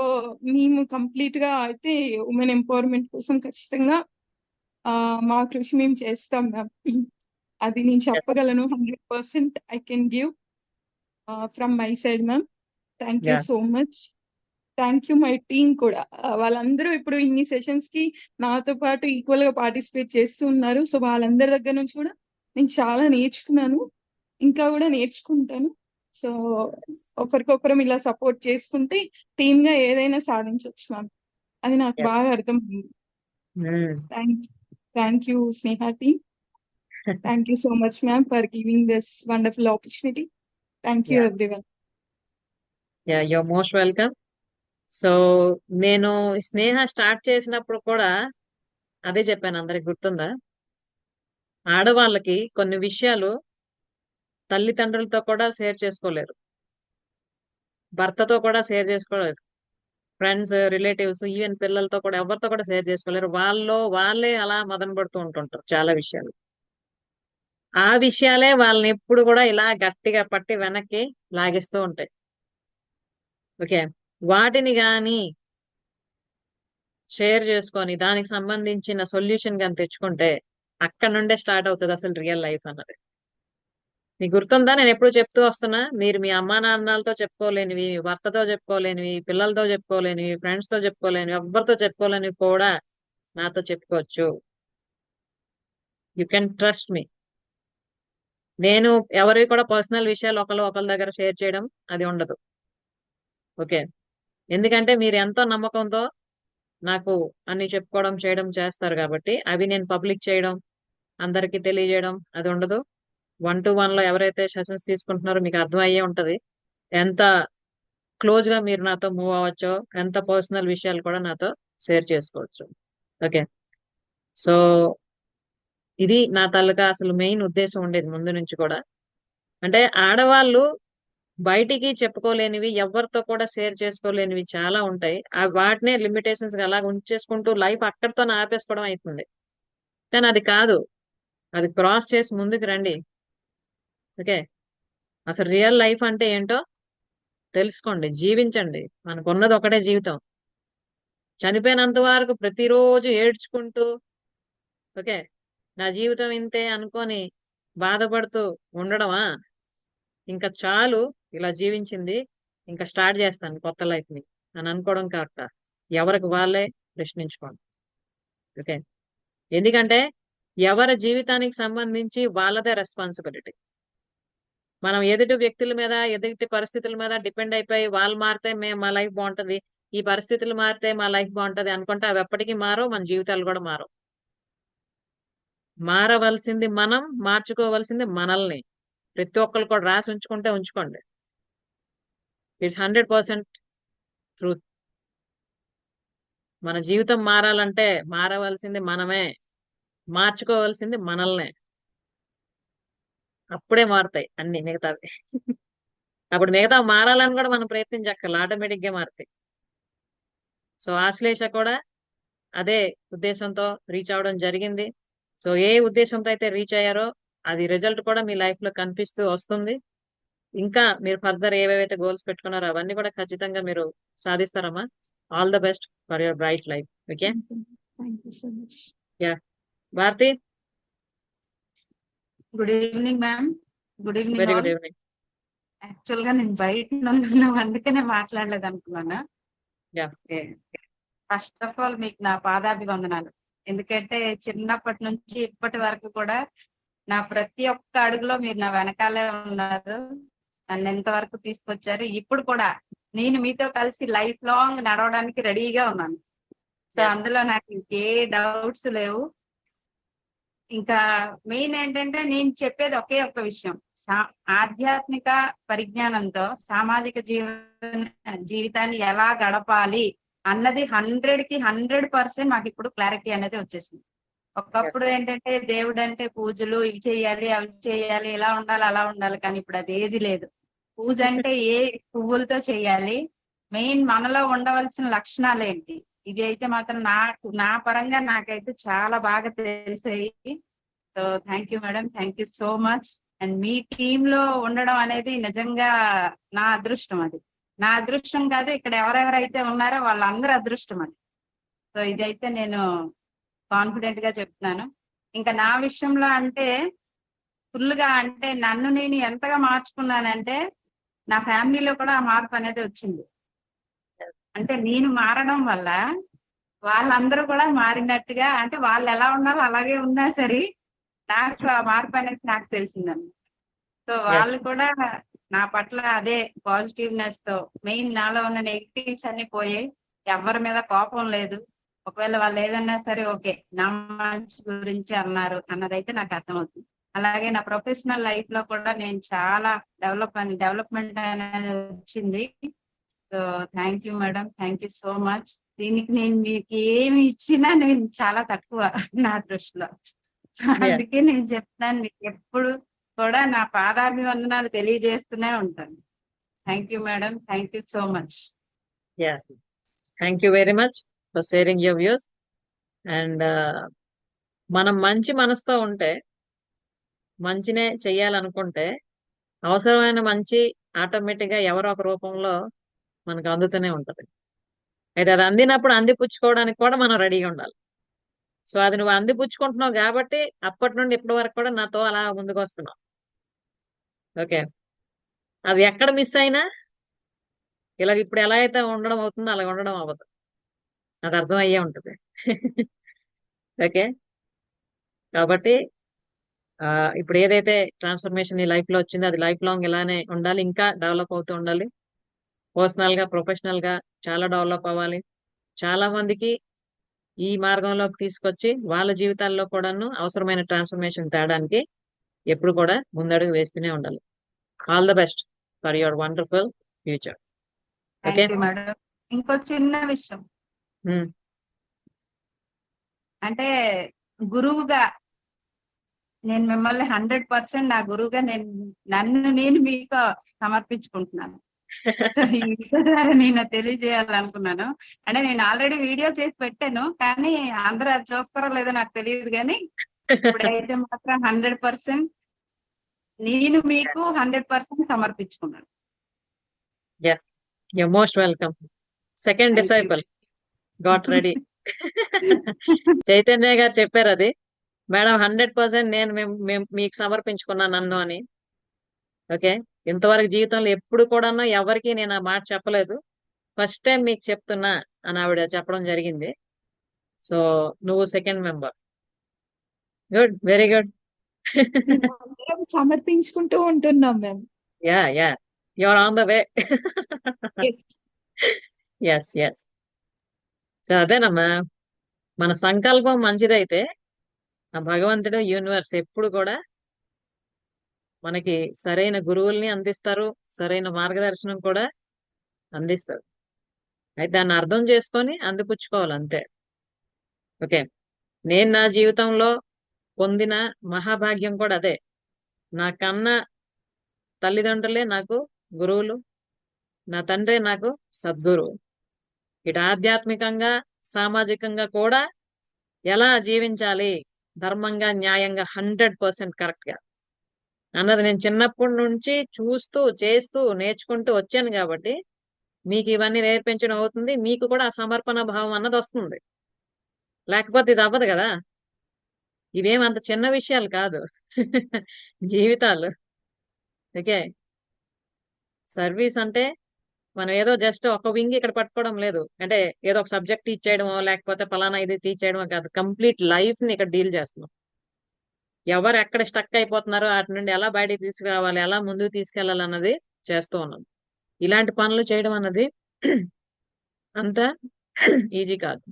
మేము కంప్లీట్ గా అయితే ఉమెన్ ఎంపవర్మెంట్ కోసం ఖచ్చితంగా మా కృషి మేము చేస్తాం మ్యామ్. అది నేను చెప్పగలను. 100% I can give from my side ma'am. Thank you so much. Thank you my team కూడా. వాళ్ళందరూ ఇప్పుడు ఇన్ని సెషన్స్ కి నాతో పాటు ఈక్వల్ గా పార్టిసిపేట్ చేస్తూ ఉన్నారు. సో వాళ్ళందరి దగ్గర నుంచి కూడా నేను చాలా నేర్చుకున్నాను, ఇంకా కూడా నేర్చుకుంటాను. సో ఒకరికొకరం ఇలా సపోర్ట్ చేసుకుంటే టీమ్ గా ఏదైనా సాధించవచ్చు మ్యామ్. అది నాకు బాగా అర్థమైంది. Thank you Sneha team. Thank you so much ma'am for giving this wonderful opportunity. Thank you everyone. Your most welcome. So నేను స్నేహ స్టార్ట్ చేసినప్పుడు కూడా అదే చెప్పాను, అందరికి గుర్తుందా? ఆడవాళ్ళకి కొన్ని విషయాలు తల్లిదండ్రులతో కూడా షేర్ చేసుకోలేరు, భర్తతో కూడా షేర్ చేసుకోలేరు, ఫ్రెండ్స్, రిలేటివ్స్, ఈవెన్ పిల్లలతో కూడా ఎవరితో కూడా షేర్ చేసుకోలేరు. వాళ్ళే అలా మదన పడుతూ ఉంటుంటారు చాలా విషయాలు. ఆ విషయాలే వాళ్ళని ఎప్పుడు కూడా ఇలా గట్టిగా పట్టి వెనక్కి లాగిస్తూ ఉంటాయి. ఓకే, వాటిని కానీ షేర్ చేసుకొని దానికి సంబంధించిన సొల్యూషన్ కానీ తెచ్చుకుంటే అక్కడ నుండే స్టార్ట్ అవుతుంది అసలు రియల్ లైఫ్ అన్నది. మీకు గుర్తుందా, నేను ఎప్పుడు చెప్తూ వస్తున్నా, మీరు మీ అమ్మా నాన్నలతో చెప్పుకోలేనివి, భర్తతో చెప్పుకోలేనివి, పిల్లలతో చెప్పుకోలేనివి, ఫ్రెండ్స్ తో చెప్పుకోలేనివి, ఎవరితో చెప్పుకోలేనివి కూడా నాతో చెప్పుకోవచ్చు. You can trust me. నేను ఎవరివి కూడా పర్సనల్ విషయాలు ఒకళ్ళ దగ్గర షేర్ చేయడం అది ఉండదు. ఓకే, ఎందుకంటే మీరు ఎంతో నమ్మకంతో నాకు అన్ని చెప్పుకోవడం చేయడం చేస్తారు కాబట్టి అవి నేను పబ్లిక్ చేయడం, అందరికీ తెలియజేయడం అది ఉండదు. 1-to-1 లో ఎవరైతే సెషన్స్ తీసుకుంటున్నారో మీకు అర్థం అయ్యే ఉంటది ఎంత క్లోజ్ గా మీరు నాతో మూవ్ అవ్వచ్చో, ఎంత పర్సనల్ విషయాలు కూడా నాతో షేర్ చేసుకోవచ్చు. ఓకే, సో ఇది నా తాలూకా అసలు మెయిన్ ఉద్దేశం ఉండేది ముందు నుంచి కూడా. అంటే ఆడవాళ్ళు బయటికి చెప్పుకోలేనివి, ఎవరితో కూడా షేర్ చేసుకోలేనివి చాలా ఉంటాయి. వాటినే లిమిటేషన్స్ అలా ఉంచేసుకుంటూ లైఫ్ అక్కడితో ఆపేసుకోవడం అవుతుంది. కానీ అది కాదు, అది క్రాస్ చేసి ముందుకు రండి. ఓకే, అసలు రియల్ లైఫ్ అంటే ఏంటో తెలుసుకోండి, జీవించండి. మనకున్నది ఒకటే జీవితం. చనిపోయినంత వరకు ప్రతిరోజు ఏడ్చుకుంటూ ఓకే నా జీవితం ఇంతే అనుకొని బాధపడుతూ ఉండడమా? ఇంకా చాలు ఇలా జీవించింది, ఇంకా స్టార్ట్ చేస్తాను కొత్త లైఫ్ ని అని అనుకోవడం కాక ఎవరికి వాళ్ళే ప్రశ్నించుకోండి. ఓకే, ఎందుకంటే ఎవరి జీవితానికి సంబంధించి వాళ్ళదే రెస్పాన్సిబిలిటీ. మనం ఎదుటి వ్యక్తుల మీద, ఎదుటి పరిస్థితుల మీద డిపెండ్ అయిపోయి వాళ్ళు మారితే మా లైఫ్ బాగుంటది, ఈ పరిస్థితులు మారితే మా లైఫ్ బాగుంటది అనుకుంటే అవి ఎప్పటికీ మారవు, మన జీవితాలు కూడా మారవు. మారవలసింది మనం, మార్చుకోవలసింది మనల్ని. ప్రతి ఒక్కరు కూడా రాసి ఉంచుకోండి. It's 100% truth. మన జీవితం మారాలంటే మారవలసింది మనమే, మార్చుకోవాల్సింది మనల్నే. అప్పుడే మారుతాయి అన్ని మిగతావి. అప్పుడు మిగతా మారాలని కూడా మనం ప్రయత్నించక్కర్లేదు, ఆటోమేటిక్ గా మారుతాయి. సో ఆశ్లేష కూడా అదే ఉద్దేశంతో రీచ్ అవడం జరిగింది. సో ఏ ఉద్దేశంతో అయితే రీచ్ అయ్యారో అది రిజల్ట్ కూడా మీ లైఫ్ లో కనిపిస్తూ వస్తుంది. ఇంకా మీరు ఫర్దర్ ఏవేవైతే గోల్స్ పెట్టుకున్నారో అవన్నీ కూడా ఖచ్చితంగా మీరు సాధిస్తారమ్మా. All the best for your bright life. Okay, thank you so much. Ya Bharati, good evening ma'am. Good evening very all. Good evening. Actual గా నేను బయట ఉన్నాను, అందుకనే మాట్లాడలేదు అనుకున్నాను. Yeah. ఫస్ట్ ఆఫ్ ఆల్ మీకు నా పాదాభివందనాలు. ఎందుకంటే చిన్నప్పటి నుంచి ఇప్పటి వరకు కూడా నా ప్రతి ఒక్క అడుగులో మీరు నా వెనకాలే ఉన్నారు, నన్ను ఎంతవరకు తీసుకొచ్చారు. ఇప్పుడు కూడా నేను మీతో కలిసి లైఫ్ లాంగ్ నడవడానికి రెడీగా ఉన్నాను. So Yes. అందులో నాకు ఇంకే డౌట్స్ లేవు. ఇంకా మెయిన్ ఏంటంటే నేను చెప్పేది ఒకే ఒక్క విషయం, ఆధ్యాత్మిక పరిజ్ఞానంతో సామాజిక జీవితాన్ని ఎలా గడపాలి అన్నది 100కి 100% మాకు ఇప్పుడు క్లారిటీ అనేది వచ్చేసింది. ఒకప్పుడు ఏంటంటే దేవుడు అంటే పూజలు, ఇవి చేయాలి, అవి చేయాలి, ఇలా ఉండాలి, అలా ఉండాలి, కానీ ఇప్పుడు అది ఏది లేదు. పూజ అంటే ఏ పువ్వులతో చేయాలి, మెయిన్ మనలో ఉండవలసిన లక్షణాలు ఏంటి, ఇవి అయితే మాత్రం నా పరంగా నాకైతే చాలా బాగా తెలిసాయి. So thank you madam, thank you so much. And me team లో ఉండడం అనేది నిజంగా నా అదృష్టం. అది నా అదృష్టం కాదు, ఇక్కడ ఎవరెవరైతే ఉన్నారో వాళ్ళందరూ అదృష్టం అది. సో ఇదైతే నేను కాన్ఫిడెంట్ గా చెప్తున్నాను. ఇంకా నా విషయంలో అంటే ఫుల్గా అంటే నన్ను నేను ఎంతగా మార్చుకున్నానంటే నా ఫ్యామిలీలో కూడా ఆ మార్పు అనేది వచ్చింది. అంటే నేను మారడం వల్ల వాళ్ళందరూ కూడా మారినట్టుగా, అంటే వాళ్ళు ఎలా ఉన్నారో అలాగే ఉన్నా సరే నాకు ఆ మార్పు అనేది నాకు తెలిసిందండి. సో వాళ్ళు కూడా నా పట్ల అదే పాజిటివ్నెస్ తో, మెయిన్ నాలో ఉన్న నెగిటివ్స్ అన్ని పోయాయి. ఎవరి మీద కోపం లేదు. ఒకవేళ వాళ్ళు ఏదన్నా సరే ఓకే నా మంచి గురించి అన్నారు అన్నదైతే నాకు అర్థమవుతుంది. అలాగే నా ప్రొఫెషనల్ లైఫ్ లో కూడా నేను చాలా డెవలప్మెంట్ అనేది వచ్చింది. So thank you madam, thank you so much. దీనికి నేను మీకు ఏమి ఇచ్చినా నేను చాలా తక్కువ నా దృష్టిలో. సో అందుకే నేను చెప్తాను, మీకు ఎప్పుడు కూడా నా పాదాభివందనాలు తెలియజేస్తూనే ఉంటాను. Thank you madam, thank you so much. Yeah, thank you very much for sharing your views. And మనం మంచి మనసుతో ఉంటే, మంచినే చెయ్యాలనుకుంటే, అవసరమైన మంచి ఆటోమేటిక్ గా ఎవరో ఒక రూపంలో మనకు అందుతూనే ఉంటది. అయితే అది అందినప్పుడు అందిపుచ్చుకోవడానికి కూడా మనం రెడీగా ఉండాలి. సో అది నువ్వు అందిపుచ్చుకుంటున్నావు కాబట్టి అప్పటి నుండి ఇప్పటి వరకు కూడా నాతో అలా ముందుకు వస్తున్నావు. ఓకే, అది ఎక్కడ మిస్ అయినా ఇలా ఇప్పుడు ఎలా అయితే ఉండడం అవుతుందో అలా ఉండడం అవ్వదు. అది అర్థం అయ్యే ఉంటుంది. ఓకే, కాబట్టి ఇప్పుడు ఏదైతే ట్రాన్స్ఫర్మేషన్ నీ లైఫ్ లో వచ్చిందో అది లైఫ్ లాంగ్ ఇలానే ఉండాలి, ఇంకా డెవలప్ అవుతూ ఉండాలి. పర్సనల్ గా, ప్రొఫెషనల్ గా చాలా డెవలప్ అవ్వాలి. చాలా మందికి ఈ మార్గంలోకి తీసుకొచ్చి వాళ్ళ జీవితాల్లో కూడాను అవసరమైన ట్రాన్స్ఫర్మేషన్ తేడానికి ఎప్పుడు కూడా ముందడుగు వేస్తూనే ఉండాలి. All the best for your wonderful future. Okay, thank you madam. ఇంకో చిన్న విషయం, అంటే గురువుగా నేను మిమ్మల్ని 100% నా గురువుగా నన్ను నేను మీకు సమర్పించుకుంటున్నాను. సో ఈ వీడియో ద్వారా నేను తెలియజేయాలనుకున్నాను. అంటే నేను ఆల్రెడీ వీడియో చేసి పెట్టాను, కానీ అందరూ అది చూస్తారో లేదో నాకు తెలియదు. కానీ ఇప్పుడైతే మాత్రం 100% నేను మీకు 100% సమర్పించుకున్నాను. Ya, you most welcome. Second disciple got ready. Chaitanya garu చెప్పారు అది, మేడం 100% నేను మీకు సమర్పించుకున్నాను నన్ను అని. ఓకే, ఇంతవరకు జీవితంలో ఎప్పుడు కూడా ఎవరికి నేను ఆ మాట చెప్పలేదు, ఫస్ట్ టైం మీకు చెప్తున్నా అని ఆవిడ చెప్పడం జరిగింది. సో నువ్వు second member. Good, very good. సమర్పించుకుంటూ ఉంటున్నాం మేము. Ya ya, you're on the way. Yes yes. So అదేనమ్మా, మన సంకల్పం మంచిదైతే ఆ భగవంతుడు, యూనివర్స్ ఎప్పుడు కూడా మనకి సరైన గురువుల్ని అందిస్తారు, సరైన మార్గదర్శనం కూడా అందిస్తారు. అయితే దాన్ని అర్థం చేసుకొని అందిపుచ్చుకోవాలి అంతే. ఓకే, నేను నా జీవితంలో పొందిన మహాభాగ్యం కూడా అదే. నా కన్న తల్లిదండ్రులే నాకు గురువులు, నా తండ్రే నాకు సద్గురువు. ఇటు ఆధ్యాత్మికంగా, సామాజికంగా కూడా ఎలా జీవించాలి ధర్మంగా, న్యాయంగా, 100% కరెక్ట్ గా అన్నది నేను చిన్నప్పటి నుంచి చూస్తూ, చేస్తూ, నేర్చుకుంటూ వచ్చాను. కాబట్టి మీకు ఇవన్నీ నేర్పించడం అవుతుంది, మీకు కూడా ఆ సమర్పణ భావం అన్నది వస్తుంది. లేకపోతే ఇది అవ్వదు కదా. ఇవేమంత చిన్న విషయాలు కాదు జీవితాలు. ఓకే, సర్వీస్ అంటే మనం ఏదో జస్ట్ ఒక వింగ్ ఇక్కడ పట్టుకోవడం లేదు, అంటే ఏదో ఒక సబ్జెక్ట్ టీచ్ చేయడమో లేకపోతే పలానా ఇది టీచ్ చేయడమో కాదు. కంప్లీట్ లైఫ్ ని ఇక్కడ డీల్ చేస్తున్నాం. ఎవరు ఎక్కడ స్టక్ అయిపోతున్నారో వాటి నుండి ఎలా బయటికి తీసుకురావాలి, ఎలా ముందుకు తీసుకెళ్లాలి అన్నది చేస్తూ ఉన్నాం. ఇలాంటి పనులు చేయడం అన్నది అంత ఈజీ కాదు.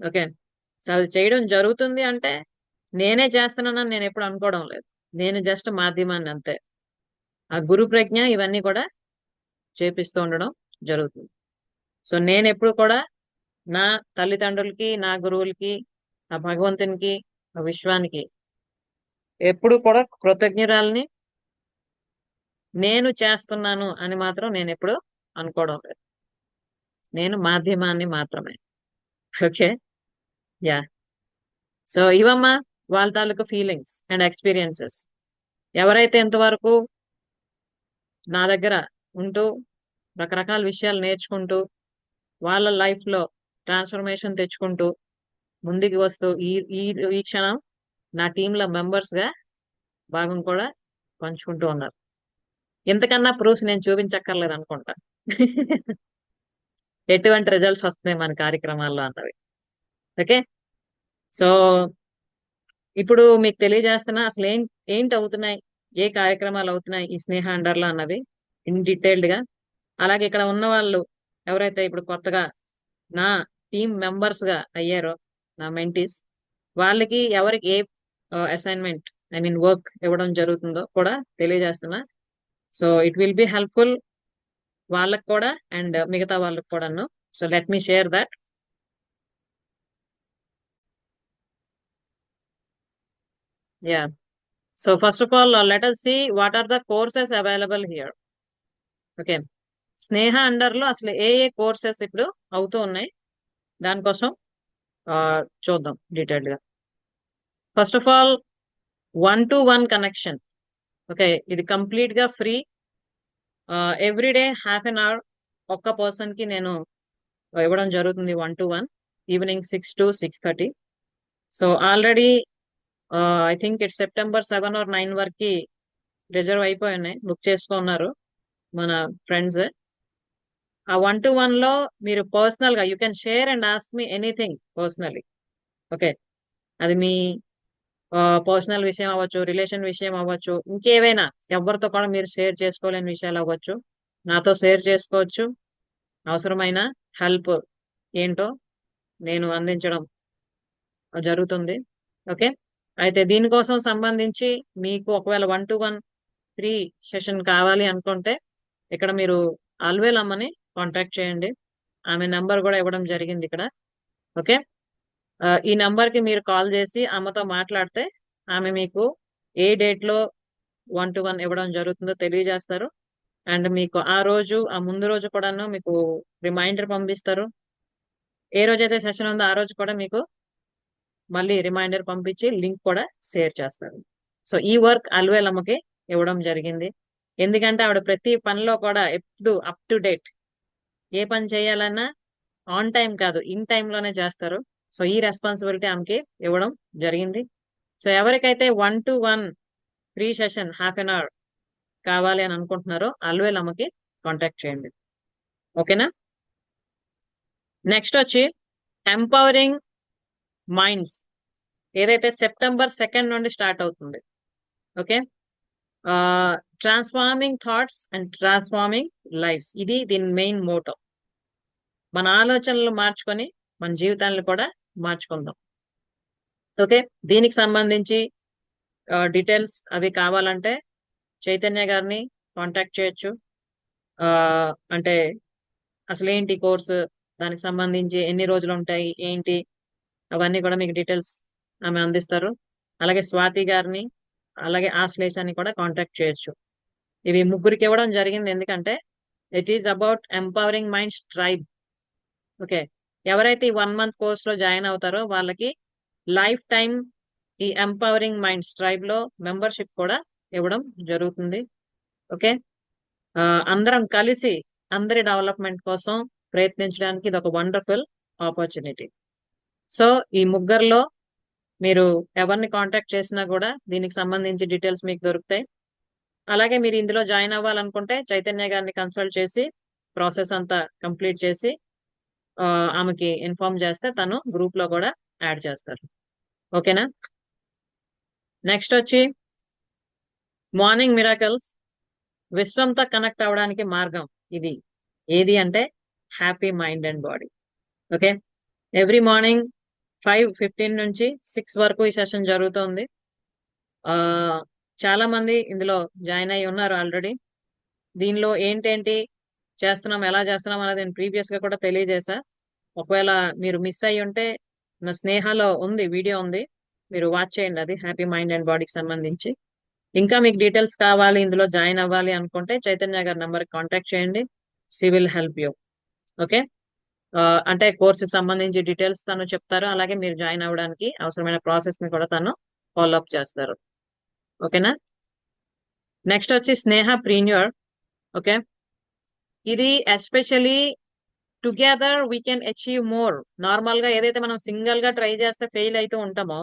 ఓకే, సో అది చేయడం జరుగుతుంది అంటే నేనే చేస్తున్నానని నేను ఎప్పుడు అనుకోవడం లేదు. నేను జస్ట్ మాధ్యమాన్ని అంతే. ఆ గురు ప్రజ్ఞ ఇవన్నీ కూడా చేపిస్తూ ఉండడం జరుగుతుంది. సో నేను ఎప్పుడు కూడా నా తల్లిదండ్రులకి, నా గురువులకి, ఆ భగవంతునికి, ఆ విశ్వానికి ఎప్పుడు కూడా కృతజ్ఞురాలని, నేను చేస్తున్నాను అని మాత్రం నేను ఎప్పుడు అనుకోవడం లేదు. నేను మాధ్యమాన్ని మాత్రమే. Okay, yeah. సో ఇవమ్మా వాళ్ళ తాలూకు ఫీలింగ్స్ అండ్ ఎక్స్పీరియన్సెస్. ఎవరైతే ఇంతవరకు నా దగ్గర ఉంటూ రకరకాల విషయాలు నేర్చుకుంటూ వాళ్ళ లైఫ్ లో ట్రాన్స్ఫర్మేషన్ తెచ్చుకుంటూ ముందుకు వస్తూ ఈ ఈ ఈ క్షణం నా టీంలో మెంబర్స్ గా భాగం కూడా పంచుకుంటూ ఉన్నారు. ఇంతకన్నా ప్రూఫ్స్ నేను చూపించక్కర్లేదు అనుకుంటా. ఎటువంటి రిజల్ట్స్ వస్తున్నాయి మన కార్యక్రమాల్లో అన్నవి. ఓకే, సో ఇప్పుడు మీకు తెలియజేస్తున్నా అసలు ఏంటి అవుతున్నాయి, ఏ కార్యక్రమాలు అవుతున్నాయి ఈ స్నేహ అండర్లో అన్నవి ఇన్ డీటెయిల్డ్ గా. అలాగే ఇక్కడ ఉన్న వాళ్ళు ఎవరైతే ఇప్పుడు కొత్తగా నా టీం మెంబర్స్ గా అయ్యారో, నా మెంటీస్, వాళ్ళకి ఎవరికి ఏ అసైన్మెంట్ వర్క్ ఇవ్వడం జరుగుతుందో కూడా తెలియజేస్తున్నా. So it will be helpful వాళ్ళకి కూడా అండ్ మిగతా వాళ్ళకి కూడాను. So let me share that. Yeah, so first of all let us see what are the courses available here. Okay, Sneha under లో అసలు ఏ ఏ కోర్సెస్ ఇప్పుడు అవుతూ ఉన్నాయి దానికోసం చూద్దాం డీటెయిల్డ్ గా. First of all 1-to-1 connection. Okay, ఇది కంప్లీట్ గా free. Everyday half an hour ఒక్క పర్సన్ కి నేను ఇవ్వడం జరుగుతుంది 1-to-1, evening 6 to 6:30. So already I think it's September 7 or 9 వరకు రిజర్వ్ అయిపోయి ఉన్నాయి, బుక్ చేసుకున్నారు మన ఫ్రెండ్స్. ఆ 1-to-1 లో మీరు పర్సనల్ గా you can share and ask me anything personally. Okay, అది మీ పర్సనల్ విషయం అవ్వచ్చు, రిలేషన్ విషయం అవ్వచ్చు, ఇంకేవైనా ఎవరితో కూడా మీరు షేర్ చేసుకోలేని విషయాలు అవ్వచ్చు, నాతో షేర్ చేసుకోవచ్చు. అవసరమైన హెల్ప్ ఏంటో నేను అందించడం జరుగుతుంది. ఓకే, అయితే దీనికోసం సంబంధించి మీకు ఒకవేళ 1-to-1 ఫ్రీ సెషన్ కావాలి అనుకుంటే ఇక్కడ మీరు అల్వేలమ్మని కాంటాక్ట్ చేయండి. ఆమె నంబర్ కూడా ఇవ్వడం జరిగింది ఇక్కడ. ఓకే, ఈ నంబర్ కి మీరు కాల్ చేసి ఆమెతో మాట్లాడితే ఆమె మీకు ఏ డేట్ లో 1-to-1 ఇవ్వడం జరుగుతుందో తెలియజేస్తారు. అండ్ మీకు ఆ రోజు, ఆ ముందు రోజు కూడాను మీకు రిమైండర్ పంపిస్తారు. ఏ రోజైతే సెషన్ ఉందో ఆ రోజు కూడా మీకు మళ్ళీ రిమైండర్ పంపించి లింక్ కూడా షేర్ చేస్తారు. సో ఈ వర్క్ అల్వేలమ్మకి ఇవ్వడం జరిగింది. ఎందుకంటే ఆవిడ ప్రతి పనిలో కూడా ఎప్పుడు అప్ టు డేట్, ఏ పని చేయాలన్నా ఆన్ టైం కాదు ఇన్ లోనే చేస్తారు. సో ఈ రెస్పాన్సిబిలిటీ ఆమెకి ఇవ్వడం జరిగింది. సో ఎవరికైతే 1-to-1 free session half an hour కావాలి అని అనుకుంటున్నారో అల్వేలమ్మకి కాంటాక్ట్ చేయండి. ఓకేనా. నెక్స్ట్ వచ్చి ఎంపవరింగ్ మైండ్స్, ఏదైతే September 2 నుండి స్టార్ట్ అవుతుంది. Okay, transforming thoughts and transforming lives, ఇది దీని మెయిన్ మోటో. మన ఆలోచనలు మార్చుకొని మన జీవితాలను కూడా మార్చుకుందాం. ఓకే, దీనికి సంబంధించి డీటెయిల్స్ అవి కావాలంటే చైతన్య గారిని కాంటాక్ట్ చేయొచ్చు. అంటే అసలు ఏంటి కోర్సు, దానికి సంబంధించి ఎన్ని రోజులు ఉంటాయి ఏంటి, అవన్నీ కూడా మీకు డీటెయిల్స్ ఆమె అందిస్తారు. అలాగే స్వాతి గారిని, అలాగే ఆశ్లేషాన్ని కూడా కాంటాక్ట్ చేయొచ్చు. ఇవి ముగ్గురికి ఇవ్వడం జరిగింది ఎందుకంటే it is about empowering minds tribe. Okay, ఎవరైతే ఈ 1 month కోర్స్ లో జాయిన్ అవుతారో వాళ్ళకి లైఫ్ టైం ఈ ఎంపవరింగ్ మైండ్స్ ట్రైబ్ లో మెంబర్షిప్ కూడా ఇవ్వడం జరుగుతుంది. ఓకే, అందరం కలిసి అందరి డెవలప్మెంట్ కోసం ప్రయత్నించడానికి ఇది ఒక వండర్ఫుల్ ఆపర్చునిటీ. సో ఈ ముగ్గురులో మీరు ఎవరిని కాంటాక్ట్ చేసినా కూడా దీనికి సంబంధించి డీటెయిల్స్ మీకు దొరుకుతాయి. అలాగే మీరు ఇందులో జాయిన్ అవ్వాలనుకుంటే చైతన్య గారిని కన్సల్ట్ చేసి ప్రాసెస్ అంతా కంప్లీట్ చేసి ఆమెకి ఇన్ఫార్మ్ చేస్తే తను గ్రూప్ లో కూడా యాడ్ చేస్తారు. ఓకేనా. నెక్స్ట్ వచ్చి మార్నింగ్ మిరాకల్స్, విశ్వంతో కనెక్ట్ అవ్వడానికి మార్గం ఇది. ఏది అంటే happy mind and body. Okay, every morning 5:15 నుంచి 6 వరకు ఈ సెషన్ జరుగుతుంది. చాలా మంది ఇందులో జాయిన్ అయి ఉన్నారు ఆల్రెడీ. దీనిలో ఏంటేంటి చేస్తున్నాం, ఎలా చేస్తున్నాం అనేది నేను ప్రీవియస్ గా కూడా తెలియజేశా. ఒకవేళ మీరు మిస్ అయ్యి ఉంటే నా స్నేహలో ఉంది, వీడియో ఉంది, మీరు వాచ్ చేయండి, అది హ్యాపీ మైండ్ అండ్ బాడీకి సంబంధించి. ఇంకా మీకు డీటెయిల్స్ కావాలి, ఇందులో జాయిన్ అవ్వాలి అనుకుంటే చైతన్య గారి నెంబర్ కాంటాక్ట్ చేయండి. She will help you. Okay. అంటే కోర్సుకి సంబంధించి డీటెయిల్స్ తను చెప్తారు, అలాగే మీరు జాయిన్ అవ్వడానికి అవసరమైన ప్రాసెస్ ని కూడా తను ఫాలో అప్ చేస్తారు. ఓకేనా. నెక్స్ట్ వచ్చి స్నేహ ప్రీన్యూర్. ఓకే. ఇది especially together we can achieve more. Normal గా ఏదైతే మనం సింగిల్ గా ట్రై చేస్తే ఫెయిల్ అవుతూ ఉంటామో,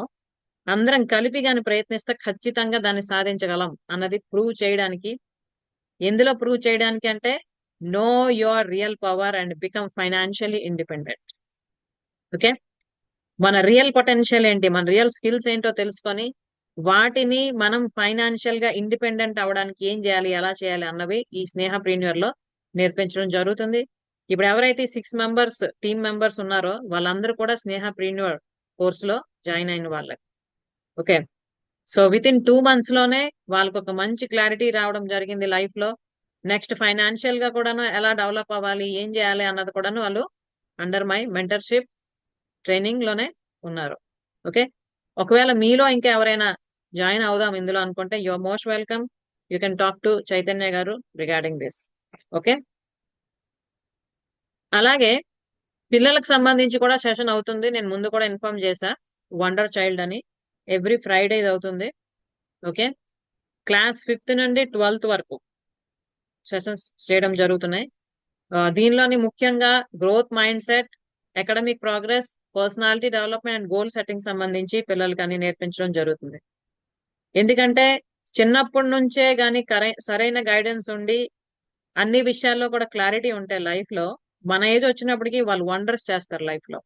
అందరం కలిపి గాని ప్రయత్నిస్తే ఖచ్చితంగా దాన్ని సాధించగలం అన్నది ప్రూవ్ చేయడానికి. ఎందులో ప్రూవ్ చేయడానికి అంటే know your real power and become financially independent. Okay. మన రియల్ పొటెన్షియల్ ఏంటి, మన రియల్ స్కిల్స్ ఏంటో తెలుసుకొని వాటిని మనం ఫైనాన్షియల్ గా ఇండిపెండెంట్ అవడానికి ఏం చేయాలి, ఎలా చేయాలి అన్నవి ఈ స్నేహ ప్రీమియర్ లో నేర్పించడం జరుగుతుంది. ఇప్పుడు ఎవరైతే 6 మెంబర్స్ టీమ్ మెంబర్స్ ఉన్నారో వాళ్ళందరూ కూడా స్నేహ ప్రీమియర్ కోర్స్ లో జాయిన్ అయిన వాళ్ళే. Okay. So with in 2 months లోనే వాళ్ళకి ఒక మంచి క్లారిటీ రావడం జరిగింది లైఫ్ లో. నెక్స్ట్ ఫైనాన్షియల్ గా కూడాను ఎలా డెవలప్ అవ్వాలి, ఏం చేయాలి అన్నది కూడాను వాళ్ళు అండర్ మై మెంటర్షిప్ ట్రైనింగ్ లోనే ఉన్నారు. ఓకే. ఒకవేళ మీలో ఇంకా ఎవరైనా జాయిన్ అవుదాం ఇందులో అనుకుంటే your most welcome. You can talk to Chaitanya గారు రిగార్డింగ్ దిస్. ఓకే. అలాగే పిల్లలకు సంబంధించి కూడా సెషన్ అవుతుంది. నేను ముందు కూడా ఇన్ఫార్మ్ చేశా, వండర్ చైల్డ్ అని ఎవ్రీ ఫ్రైడే అవుతుంది. ఓకే. క్లాస్ 5th నుండి 12th వరకు సెషన్స్ చేయడం జరుగుతున్నాయి. దీనిలోని ముఖ్యంగా growth mind set, academic progress, personality development and goal setting సంబంధించి పిల్లలకి అన్ని నేర్పించడం జరుగుతుంది. ఎందుకంటే చిన్నప్పటి నుంచే గాని సరైన గైడెన్స్ ఉండి అన్ని విషయాల్లో కూడా క్లారిటీ ఉంటే లైఫ్ లో మన ఏజ్ వచ్చినప్పటికీ వాళ్ళు వండర్స్ చేస్తారు లైఫ్ లో.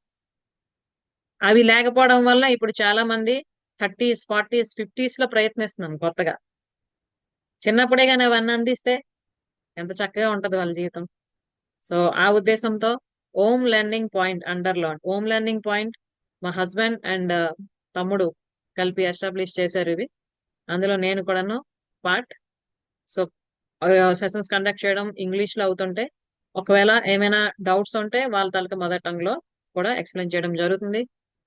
అవి లేకపోవడం వల్ల ఇప్పుడు చాలా మంది 30s, 40s, 50s లో ప్రయత్నిస్తున్నాం కొత్తగా. చిన్నప్పుడే కానీ అవన్నీ అందిస్తే ఎంత చక్కగా ఉంటది వాళ్ళ జీవితం. సో ఆ ఉద్దేశంతో ఓమ్ లెర్నింగ్ పాయింట్ అండర్లో, ఓమ్ లెర్నింగ్ పాయింట్ మా హస్బెండ్ అండ్ తమ్ముడు కలిపి ఎస్టాబ్లిష్ చేశారు ఇవి. అందులో నేను కూడాను పార్ట్. సో సెషన్స్ కండక్ట్ చేయడం ఇంగ్లీష్ లో అవుతుంటే ఒకవేళ ఏమైనా డౌట్స్ ఉంటే వాళ్ళ తాలూకా మదర్ టంగ్ లో కూడా ఎక్స్ప్లెయిన్ చేయడం జరుగుతుంది.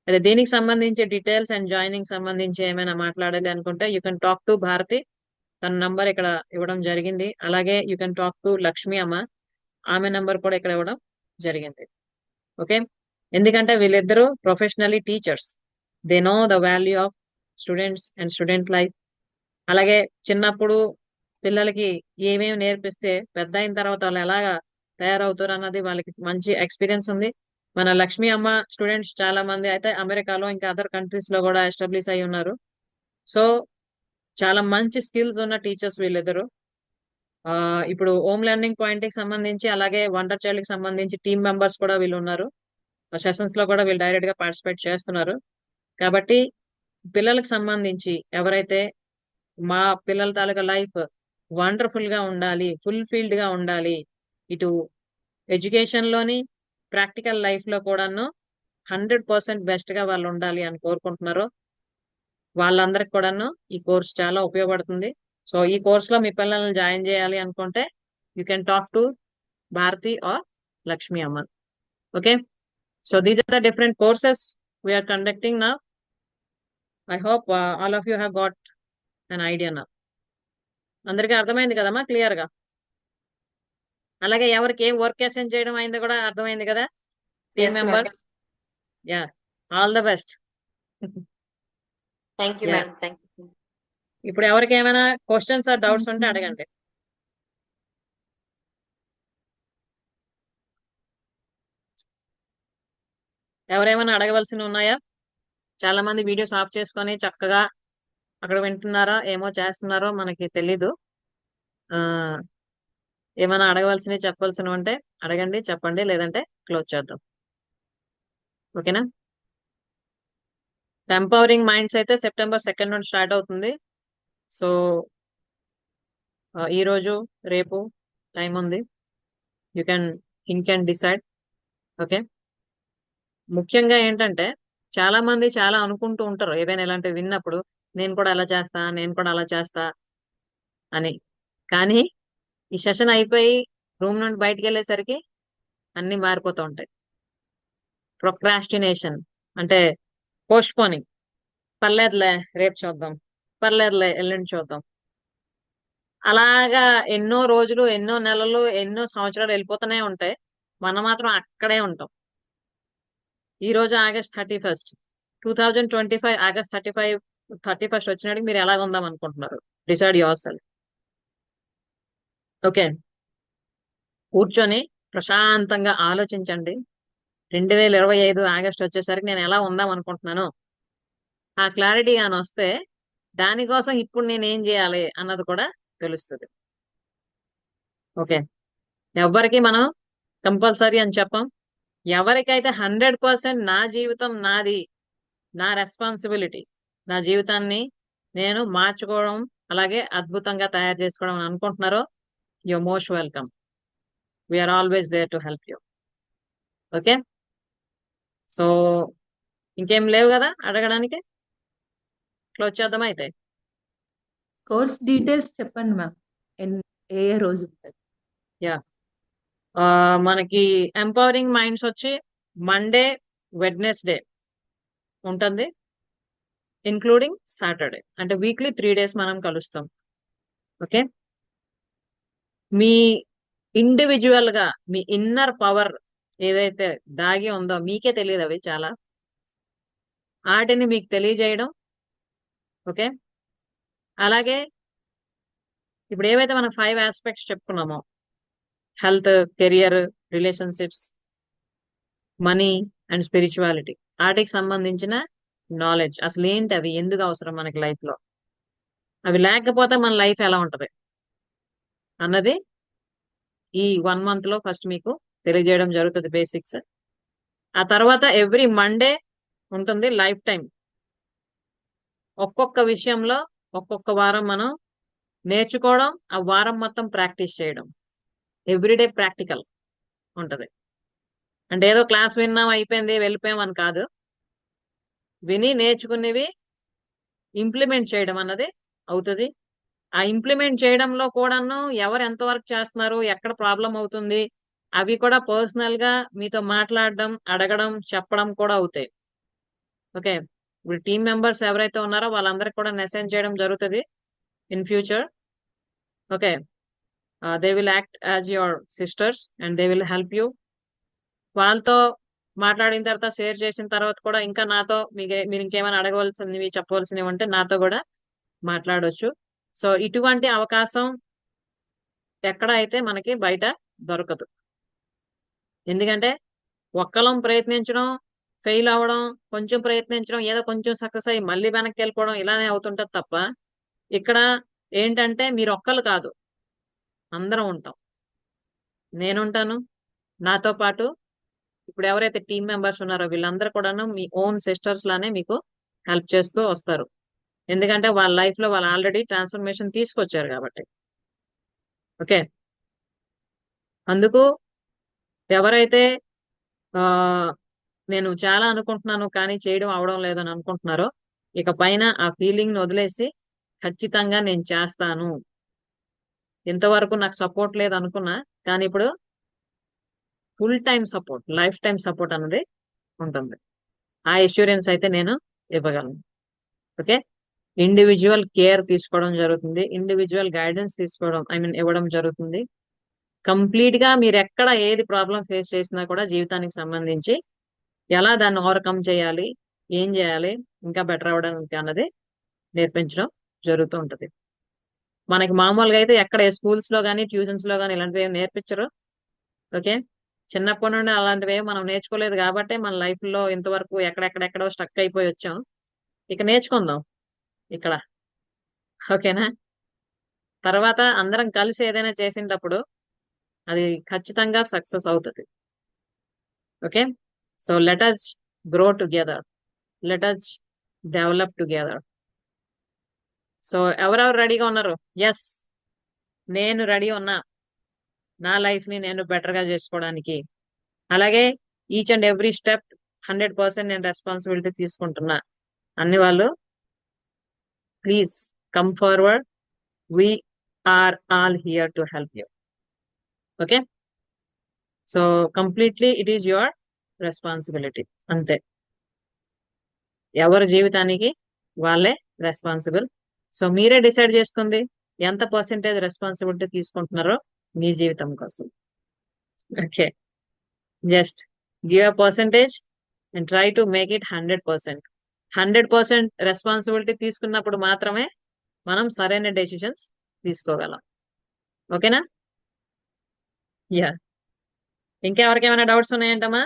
అదే దీనికి సంబంధించి డీటెయిల్స్ అండ్ జాయినింగ్ సంబంధించి ఏమైనా మాట్లాడాలి అనుకుంటే you can talk to Bharati. తన నంబర్ ఇక్కడ ఇవ్వడం జరిగింది. అలాగే you can talk to Lakshmi అమ్మ, ఆమె నంబర్ కూడా ఇక్కడ ఇవ్వడం జరిగింది. ఓకే. ఎందుకంటే వీళ్ళిద్దరూ professionally teachers, they know the value of students and student life. అలాగే చిన్నప్పుడు పిల్లలకి ఏమేమి నేర్పిస్తే పెద్ద అయిన తర్వాత వాళ్ళు ఎలాగా తయారవుతారు అన్నది వాళ్ళకి మంచి ఎక్స్పీరియన్స్ ఉంది. మన లక్ష్మి అమ్మ స్టూడెంట్స్ చాలా మంది అయితే అమెరికాలో ఇంకా అదర్ కంట్రీస్ లో కూడా ఎస్టాబ్లిష్ అయి ఉన్నారు. సో చాలా మంచి స్కిల్స్ ఉన్న టీచర్స్ వీళ్ళిద్దరు. ఇప్పుడు హోమ్ లెర్నింగ్ పాయింట్ కి సంబంధించి అలాగే వండర్ చైల్డ్ కి సంబంధించి టీమ్ మెంబర్స్ కూడా వీళ్ళు ఉన్నారు. సెషన్స్ లో కూడా వీళ్ళు డైరెక్ట్ గా పార్టిసిపేట్ చేస్తున్నారు. కాబట్టి పిల్లలకు సంబంధించి ఎవరైతే మా పిల్లల తాలూకా లైఫ్ వండర్ఫుల్ గా ఉండాలి, ఫుల్ఫిల్డ్ గా ఉండాలి, ఇటు ఎడ్యుకేషన్ లోని ప్రాక్టికల్ లైఫ్ లో కూడాను 100% బెస్ట్ గా వాళ్ళు ఉండాలి అని కోరుకుంటున్నారు. వాళ్ళందరికి కూడాను ఈ కోర్స్ చాలా ఉపయోగపడుతుంది. సో ఈ కోర్స్ లో మీ పిల్లల్ని జాయిన్ చేయాలి అనుకుంటే you can talk to Bharati or Lakshmi అమ్మ. Okay. So these are the different courses we're conducting now. I hope all of you have got an idea now. అందరికీ అర్థమైంది కదమ్మా క్లియర్ గా? అలాగే ఎవరికి ఏం వర్క్ అసైన్ చేయడం అయిందో కూడా అర్థమైంది కదా team members? Yeah, all the best. Thank you Yeah. Madam. Thank you. ఇప్పుడు ఎవరికి ఏమైనా క్వశ్చన్స్ ఆర్ డౌట్స్ ఉంటే అడగండి. ఎవరేమైనా అడగవలసినవి ఉన్నాయా? చాలా మంది వీడియోస్ ఆఫ్ చేసుకొని చక్కగా అక్కడ వింటున్నారో ఏమో చేస్తున్నారో మనకి తెలీదు. ఆ ఏమైనా అడగవలసినవి చెప్పవలసినవి ఉంటే అడగండి, చెప్పండి, లేదంటే క్లోజ్ చేద్దాం. ఓకేనా? ఎంపవరింగ్ మైండ్స్ అయితే September 2 నుండి స్టార్ట్ అవుతుంది. సో ఈ రోజు రేపు టైం ఉంది. You can think and decide. Okay. ముఖ్యంగా ఏంటంటే చాలా మంది చాలా అనుకుంటూ ఉంటారు ఏదైనా ఇలాంటివి విన్నప్పుడు, నేను కూడా అలా చేస్తా, నేను కూడా అలా చేస్తా అని. కానీ ఈ సెషన్ అయిపోయి రూమ్ నుండి బయటకు వెళ్ళేసరికి అన్ని మారిపోతూ ఉంటాయి. ప్రొక్రాస్టినేషన్ అంటే పోస్ట్ పోనింగ్. పర్లేదులే రేపు చూద్దాం, పర్లేదులే ఎల్లుండి చూద్దాం, అలాగా ఎన్నో రోజులు, ఎన్నో నెలలు, ఎన్నో సంవత్సరాలు వెళ్ళిపోతూనే ఉంటాయి. మనం మాత్రం అక్కడే ఉంటాం. ఈ రోజు ఆగస్ట్ 31, 2025 ఆగస్ట్ 31 వచ్చినాడికి మీరు ఎలాగ ఉందాం అనుకుంటున్నారు? Decide your self. ఓకే, కూర్చొని ప్రశాంతంగా ఆలోచించండి. 2025 ఆగస్ట్ వచ్చేసరికి నేను ఎలా ఉందాం అనుకుంటున్నాను. ఆ క్లారిటీ అని వస్తే దానికోసం ఇప్పుడు నేను ఏం చేయాలి అన్నది కూడా తెలుస్తుంది. ఓకే, ఎవరికి మనం కంపల్సరీ అని చెప్పం. ఎవరికైతే 100% నా జీవితం నాది, నా రెస్పాన్సిబిలిటీ, నా జీవితాన్ని నేను మార్చుకోవడం అలాగే అద్భుతంగా తయారు చేసుకోవడం అని అనుకుంటున్నారో, you most welcome. We are always there to help you. Okay, so ఇంకేం లేవు కదా అడగడానికి? క్లోజ్ చేద్దాం అయితే. కోర్స్ డీటెయిల్స్ చెప్పండి మ్యామ్. ఏ రోజు ఉంటుంది? యా, మనకి ఎంపవరింగ్ మైండ్స్ వచ్చి మండే, వెడ్నెస్డే ఉంటుంది, ఇంక్లూడింగ్ సాటర్డే. అంటే వీక్లీ 3 days మనం కలుస్తాం. ఓకే, మీ ఇండివిజువల్ గా మీ ఇన్నర్ పవర్ ఏదైతే దాగి ఉందో మీకే తెలియదు, అవి చాలా వాటిని మీకు తెలియజేయడం. ఓకే, అలాగే ఇప్పుడు ఏవైతే మనం 5 aspects చెప్పుకున్నామో, health, career, relationships, money and spirituality, వాటికి సంబంధించిన నాలెడ్జ్, అసలు ఏంటి అవి, ఎందుకు అవసరం మనకి లైఫ్ లో, అవి లేకపోతే మన లైఫ్ ఎలా ఉంటది అన్నది ఈ 1 month లో ఫస్ట్ మీకు తెలియజేయడం జరుగుతుంది, బేసిక్స్. ఆ తర్వాత ఎవ్రీ మండే ఉంటుంది లైఫ్ టైం. ఒక్కొక్క విషయంలో ఒక్కొక్క వారం మనం నేర్చుకోవడం, ఆ వారం మొత్తం ప్రాక్టీస్ చేయడం. ఎవ్రీడే ప్రాక్టికల్ ఉంటది. అంటే ఏదో క్లాస్ విన్నాం అయిపోయింది వెళ్ళిపోయాం అని కాదు, విని నేర్చుకునేవి ఇంప్లిమెంట్ చేయడం అన్నది అవుతుంది. ఆ ఇంప్లిమెంట్ చేయడంలో కూడాను ఎవరు ఎంతవరకు చేస్తున్నారు, ఎక్కడ ప్రాబ్లం అవుతుంది, అవి కూడా పర్సనల్ గా మీతో మాట్లాడడం, అడగడం, చెప్పడం కూడా అవుతాయి. ఓకే, ఇప్పుడు టీమ్ మెంబర్స్ ఎవరైతే ఉన్నారో వాళ్ళందరికీ కూడా మెసేజ్ చేయడం జరుగుతుంది in future. Okay, they will act as your sisters and they will help you. వాళ్ళతో మాట్లాడిన తర్వాత, షేర్ చేసిన తర్వాత కూడా ఇంకా నాతో మీరు ఇంకేమైనా అడగవలసినవి, చెప్పవలసినవి ఉంటే నాతో కూడా మాట్లాడవచ్చు. సో ఇటువంటి అవకాశం ఎక్కడ అయితే మనకి బయట దొరకదు. ఎందుకంటే ఒక్కలం ప్రయత్నించడం, ఫెయిల్ అవ్వడం, కొంచెం ప్రయత్నించడం, ఏదో కొంచెం సక్సెస్ అయ్యి మళ్ళీ వెనక్కి వెళ్ళిపోవడం, ఇలానే అవుతుంటది తప్ప ఇక్కడ ఏంటంటే మీరు ఒక్కరు కాదు, అందరం ఉంటాం. నేనుంటాను, నాతో పాటు ఇప్పుడు ఎవరైతే టీం మెంబర్స్ ఉన్నారో వీళ్ళందరూ కూడాను మీ ఓన్ సిస్టర్స్ లానే మీకు హెల్ప్ చేస్తూ వస్తారు. ఎందుకంటే వాళ్ళ లైఫ్ లో వాళ్ళు ఆల్రెడీ ట్రాన్స్ఫర్మేషన్ తీసుకొచ్చారు కాబట్టి. ఓకే, అందుకు ఎవరైతే నేను చాలా అనుకుంటున్నాను కానీ చేయడం అవడం లేదని అనుకుంటున్నారో, ఇక పైన ఆ ఫీలింగ్ ని వదిలేసి ఖచ్చితంగా నేను చేస్తాను, ఇంతవరకు నాకు సపోర్ట్ లేదు అనుకున్నా కానీ ఇప్పుడు full time support, life time support అన్నది ఉంటుంది. ఆ అష్యూరెన్స్ అయితే నేను ఇవ్వగలను. ఓకే, ఇండివిజువల్ కేర్ తీసుకోవడం జరుగుతుంది, ఇండివిజువల్ గైడెన్స్ తీసుకోవడం ఇవ్వడం జరుగుతుంది. కంప్లీట్ గా మీరు ఎక్కడ ఏది ప్రాబ్లం ఫేస్ చేసినా కూడా జీవితానికి సంబంధించి ఎలా దాన్ని ఓవర్కమ్ చేయాలి, ఏం చేయాలి ఇంకా బెటర్ అవ్వడానికి అన్నది నేర్పించడం జరుగుతూ ఉంటది. మనకి మామూలుగా అయితే ఎక్కడ స్కూల్స్ లో కానీ ట్యూషన్స్ లో కానీ ఇలాంటివి నేర్పించరు. ఓకే, చిన్నప్పటి నుండి అలాంటివి మనం నేర్చుకోలేదు కాబట్టి మన లైఫ్ లో ఇంతవరకు ఎక్కడెక్కడెక్కడో స్టక్ అయిపోయి వచ్చాం. ఇక నేర్చుకుందాం ఇక్కడ. ఓకేనా, తర్వాత అందరం కలిసి ఏదైనా చేసినప్పుడు అది ఖచ్చితంగా సక్సెస్ అవుతుంది. Okay, so let us grow together, let us develop together. So ఎవరెవరు రెడీగా ఉన్నారు? ఎస్, నేను రెడీ ఉన్నా నా లైఫ్ ని నేను బెటర్ గా చేసుకోవడానికి. అలాగే ఈచ్ అండ్ ఎవ్రీ స్టెప్ 100% నేను రెస్పాన్సిబిలిటీ తీసుకుంటున్నా అన్ని వాళ్ళు please come forward. We are all here to help you. Okay, so completely it is your responsibility. అంతే, ఎవరి జీవితానికి వాళ్ళే రెస్పాన్సిబుల్. సో మీరే డిసైడ్ చేసుకుంది ఎంత పర్సెంటేజ్ రెస్పాన్సిబిలిటీ తీసుకుంటున్నారో మీ జీవితం కోసం. Okay, just give a percentage and try to make it 100%. 100% responsibility తీసుకున్నప్పుడు మాత్రమే మనం సరైన డెసిషన్స్ తీసుకోగలం. ఓకేనా? యా, ఇంకెవరికేమైనా డౌట్స్ ఉన్నాయంటమ్మా?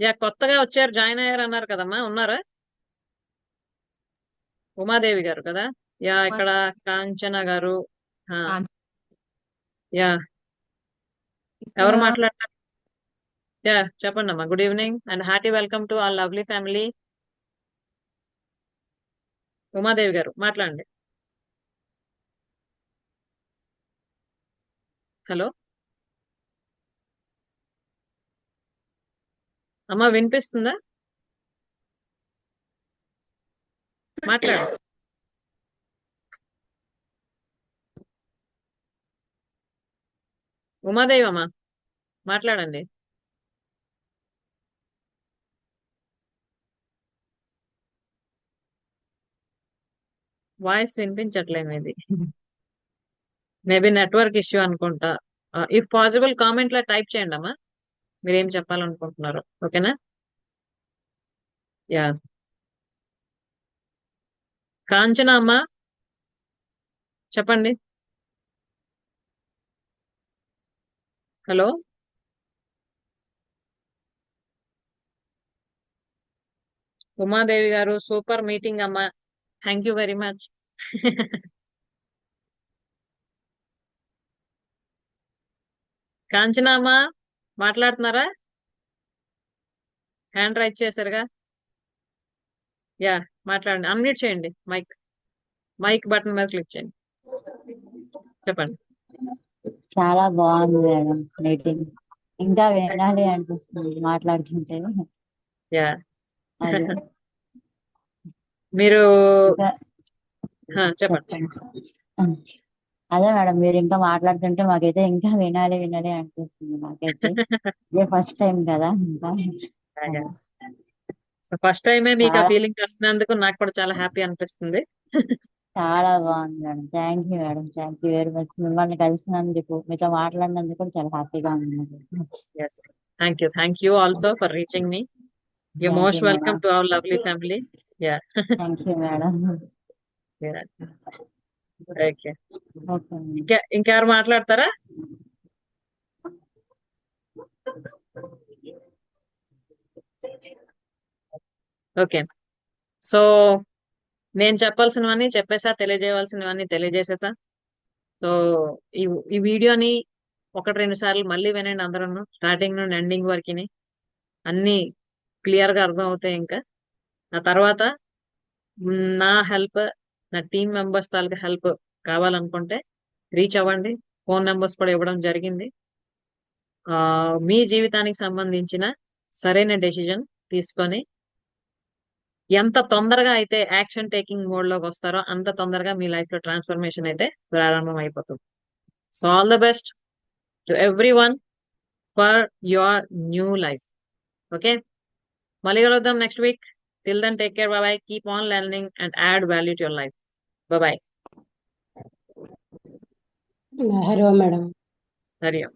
యా, కొత్తగా వచ్చారు, జాయిన్ అయ్యారు అన్నారు కదమ్మా, ఉన్నారా? ఉమాదేవి గారు కదా? యా, ఇక్కడ కాంచన గారు. ఆ, యా, ఎవరు మాట్లాడతారు? యా, చెప్పండి అమ్మా. Good evening and hearty welcome to all lovely family. Umadevi గారు మాట్లాడండి. హలో అమ్మా, వినిపిస్తుందా? మాట్లాడు. ఉమాదేవి అమ్మా, మాట్లాడండి. వాయిస్ వినిపించట్లేదు మీది. మేబీ నెట్వర్క్ ఇష్యూ అనుకుంటా. ఇఫ్ పాసిబుల్ కామెంట్ లో టైప్ చేయండి అమ్మా, మీరేం చెప్పాలనుకుంటున్నారు. ఓకేనా? యా, కాంచన అమ్మా చెప్పండి. Hello Umadevi garu, super meeting అమ్మా, thank you very much. Kanchana అమ్మా మాట్లాడుతున్నారా? హ్యాండ్ రైట్ చేశారుగా. యా, మాట్లాడండి. అన్మ్యూట్ చేయండి మైక్. మైక్ బటన్ మీద క్లిక్ చేయండి. చెప్పండి. చాలా బాగుంది మేడం మీటింగ్. ఇంకా వినాలి అనిపిస్తుంది మాట్లాడుతుంటే. యా, అదే మీరు ఇంకా చెప్పండి. అదే మేడం, మీరు ఇంకా మాట్లాడుతుంటే మాకైతే ఇంకా వినాలి వినాలి అనిపిస్తుంది. మాకైతే ఇదే ఫస్ట్ టైం కదా. ఇంకా ఫస్ట్ టైమే మీకు ఆ చాలా ఫీలింగ్ వస్తున్నందుకు నాకు కూడా చాలా హ్యాపీ అనిపిస్తుంది. చాలా బాగుంది madam. Thank you madam, thank you very much. మిమ్మల్ని కలిసినందుకు, మీతో మాట్లాడినందుకు కూడా చాలా హ్యాపీగా ఉంది. Yes, thank you also for reaching me. You thank most you welcome madam. To our lovely family. Yeah, thank you madam. Okay. Okay ఇంకెవరు మాట్లాడతారా? ఓకే, సో నేను చెప్పాల్సినవన్నీ చెప్పేసా, తెలియజేయవలసినవన్నీ తెలియజేసేసా. సో ఈ ఈ వీడియోని 1-2 సార్లు మళ్ళీ వినండి అందరూ, స్టార్టింగ్ నుండి ఎండింగ్ వరకు. అన్ని క్లియర్ గా అర్థం అవుతాయి. ఇంకా ఆ తర్వాత నా హెల్ప్, నా టీం మెంబర్స్ తాలూకా హెల్ప్ కావాలనుకుంటే రీచ్ అవ్వండి. ఫోన్ నెంబర్స్ కూడా ఇవ్వడం జరిగింది. మీ జీవితానికి సంబంధించిన సరైన డెసిజన్ తీసుకొని ఎంత తొందరగా అయితే యాక్షన్ టేకింగ్ మోడ్ లోకి వస్తారో అంత తొందరగా మీ లైఫ్ లో ట్రాన్స్ఫర్మేషన్ అయితే ప్రారంభం అయిపోతుంది. So all the best to every one for your new life. Okay, మళ్ళీ కలుద్దాం next week. Till then take care, bye. Keep on learning and add value to your life. Bye. Hello madam. Hari Om.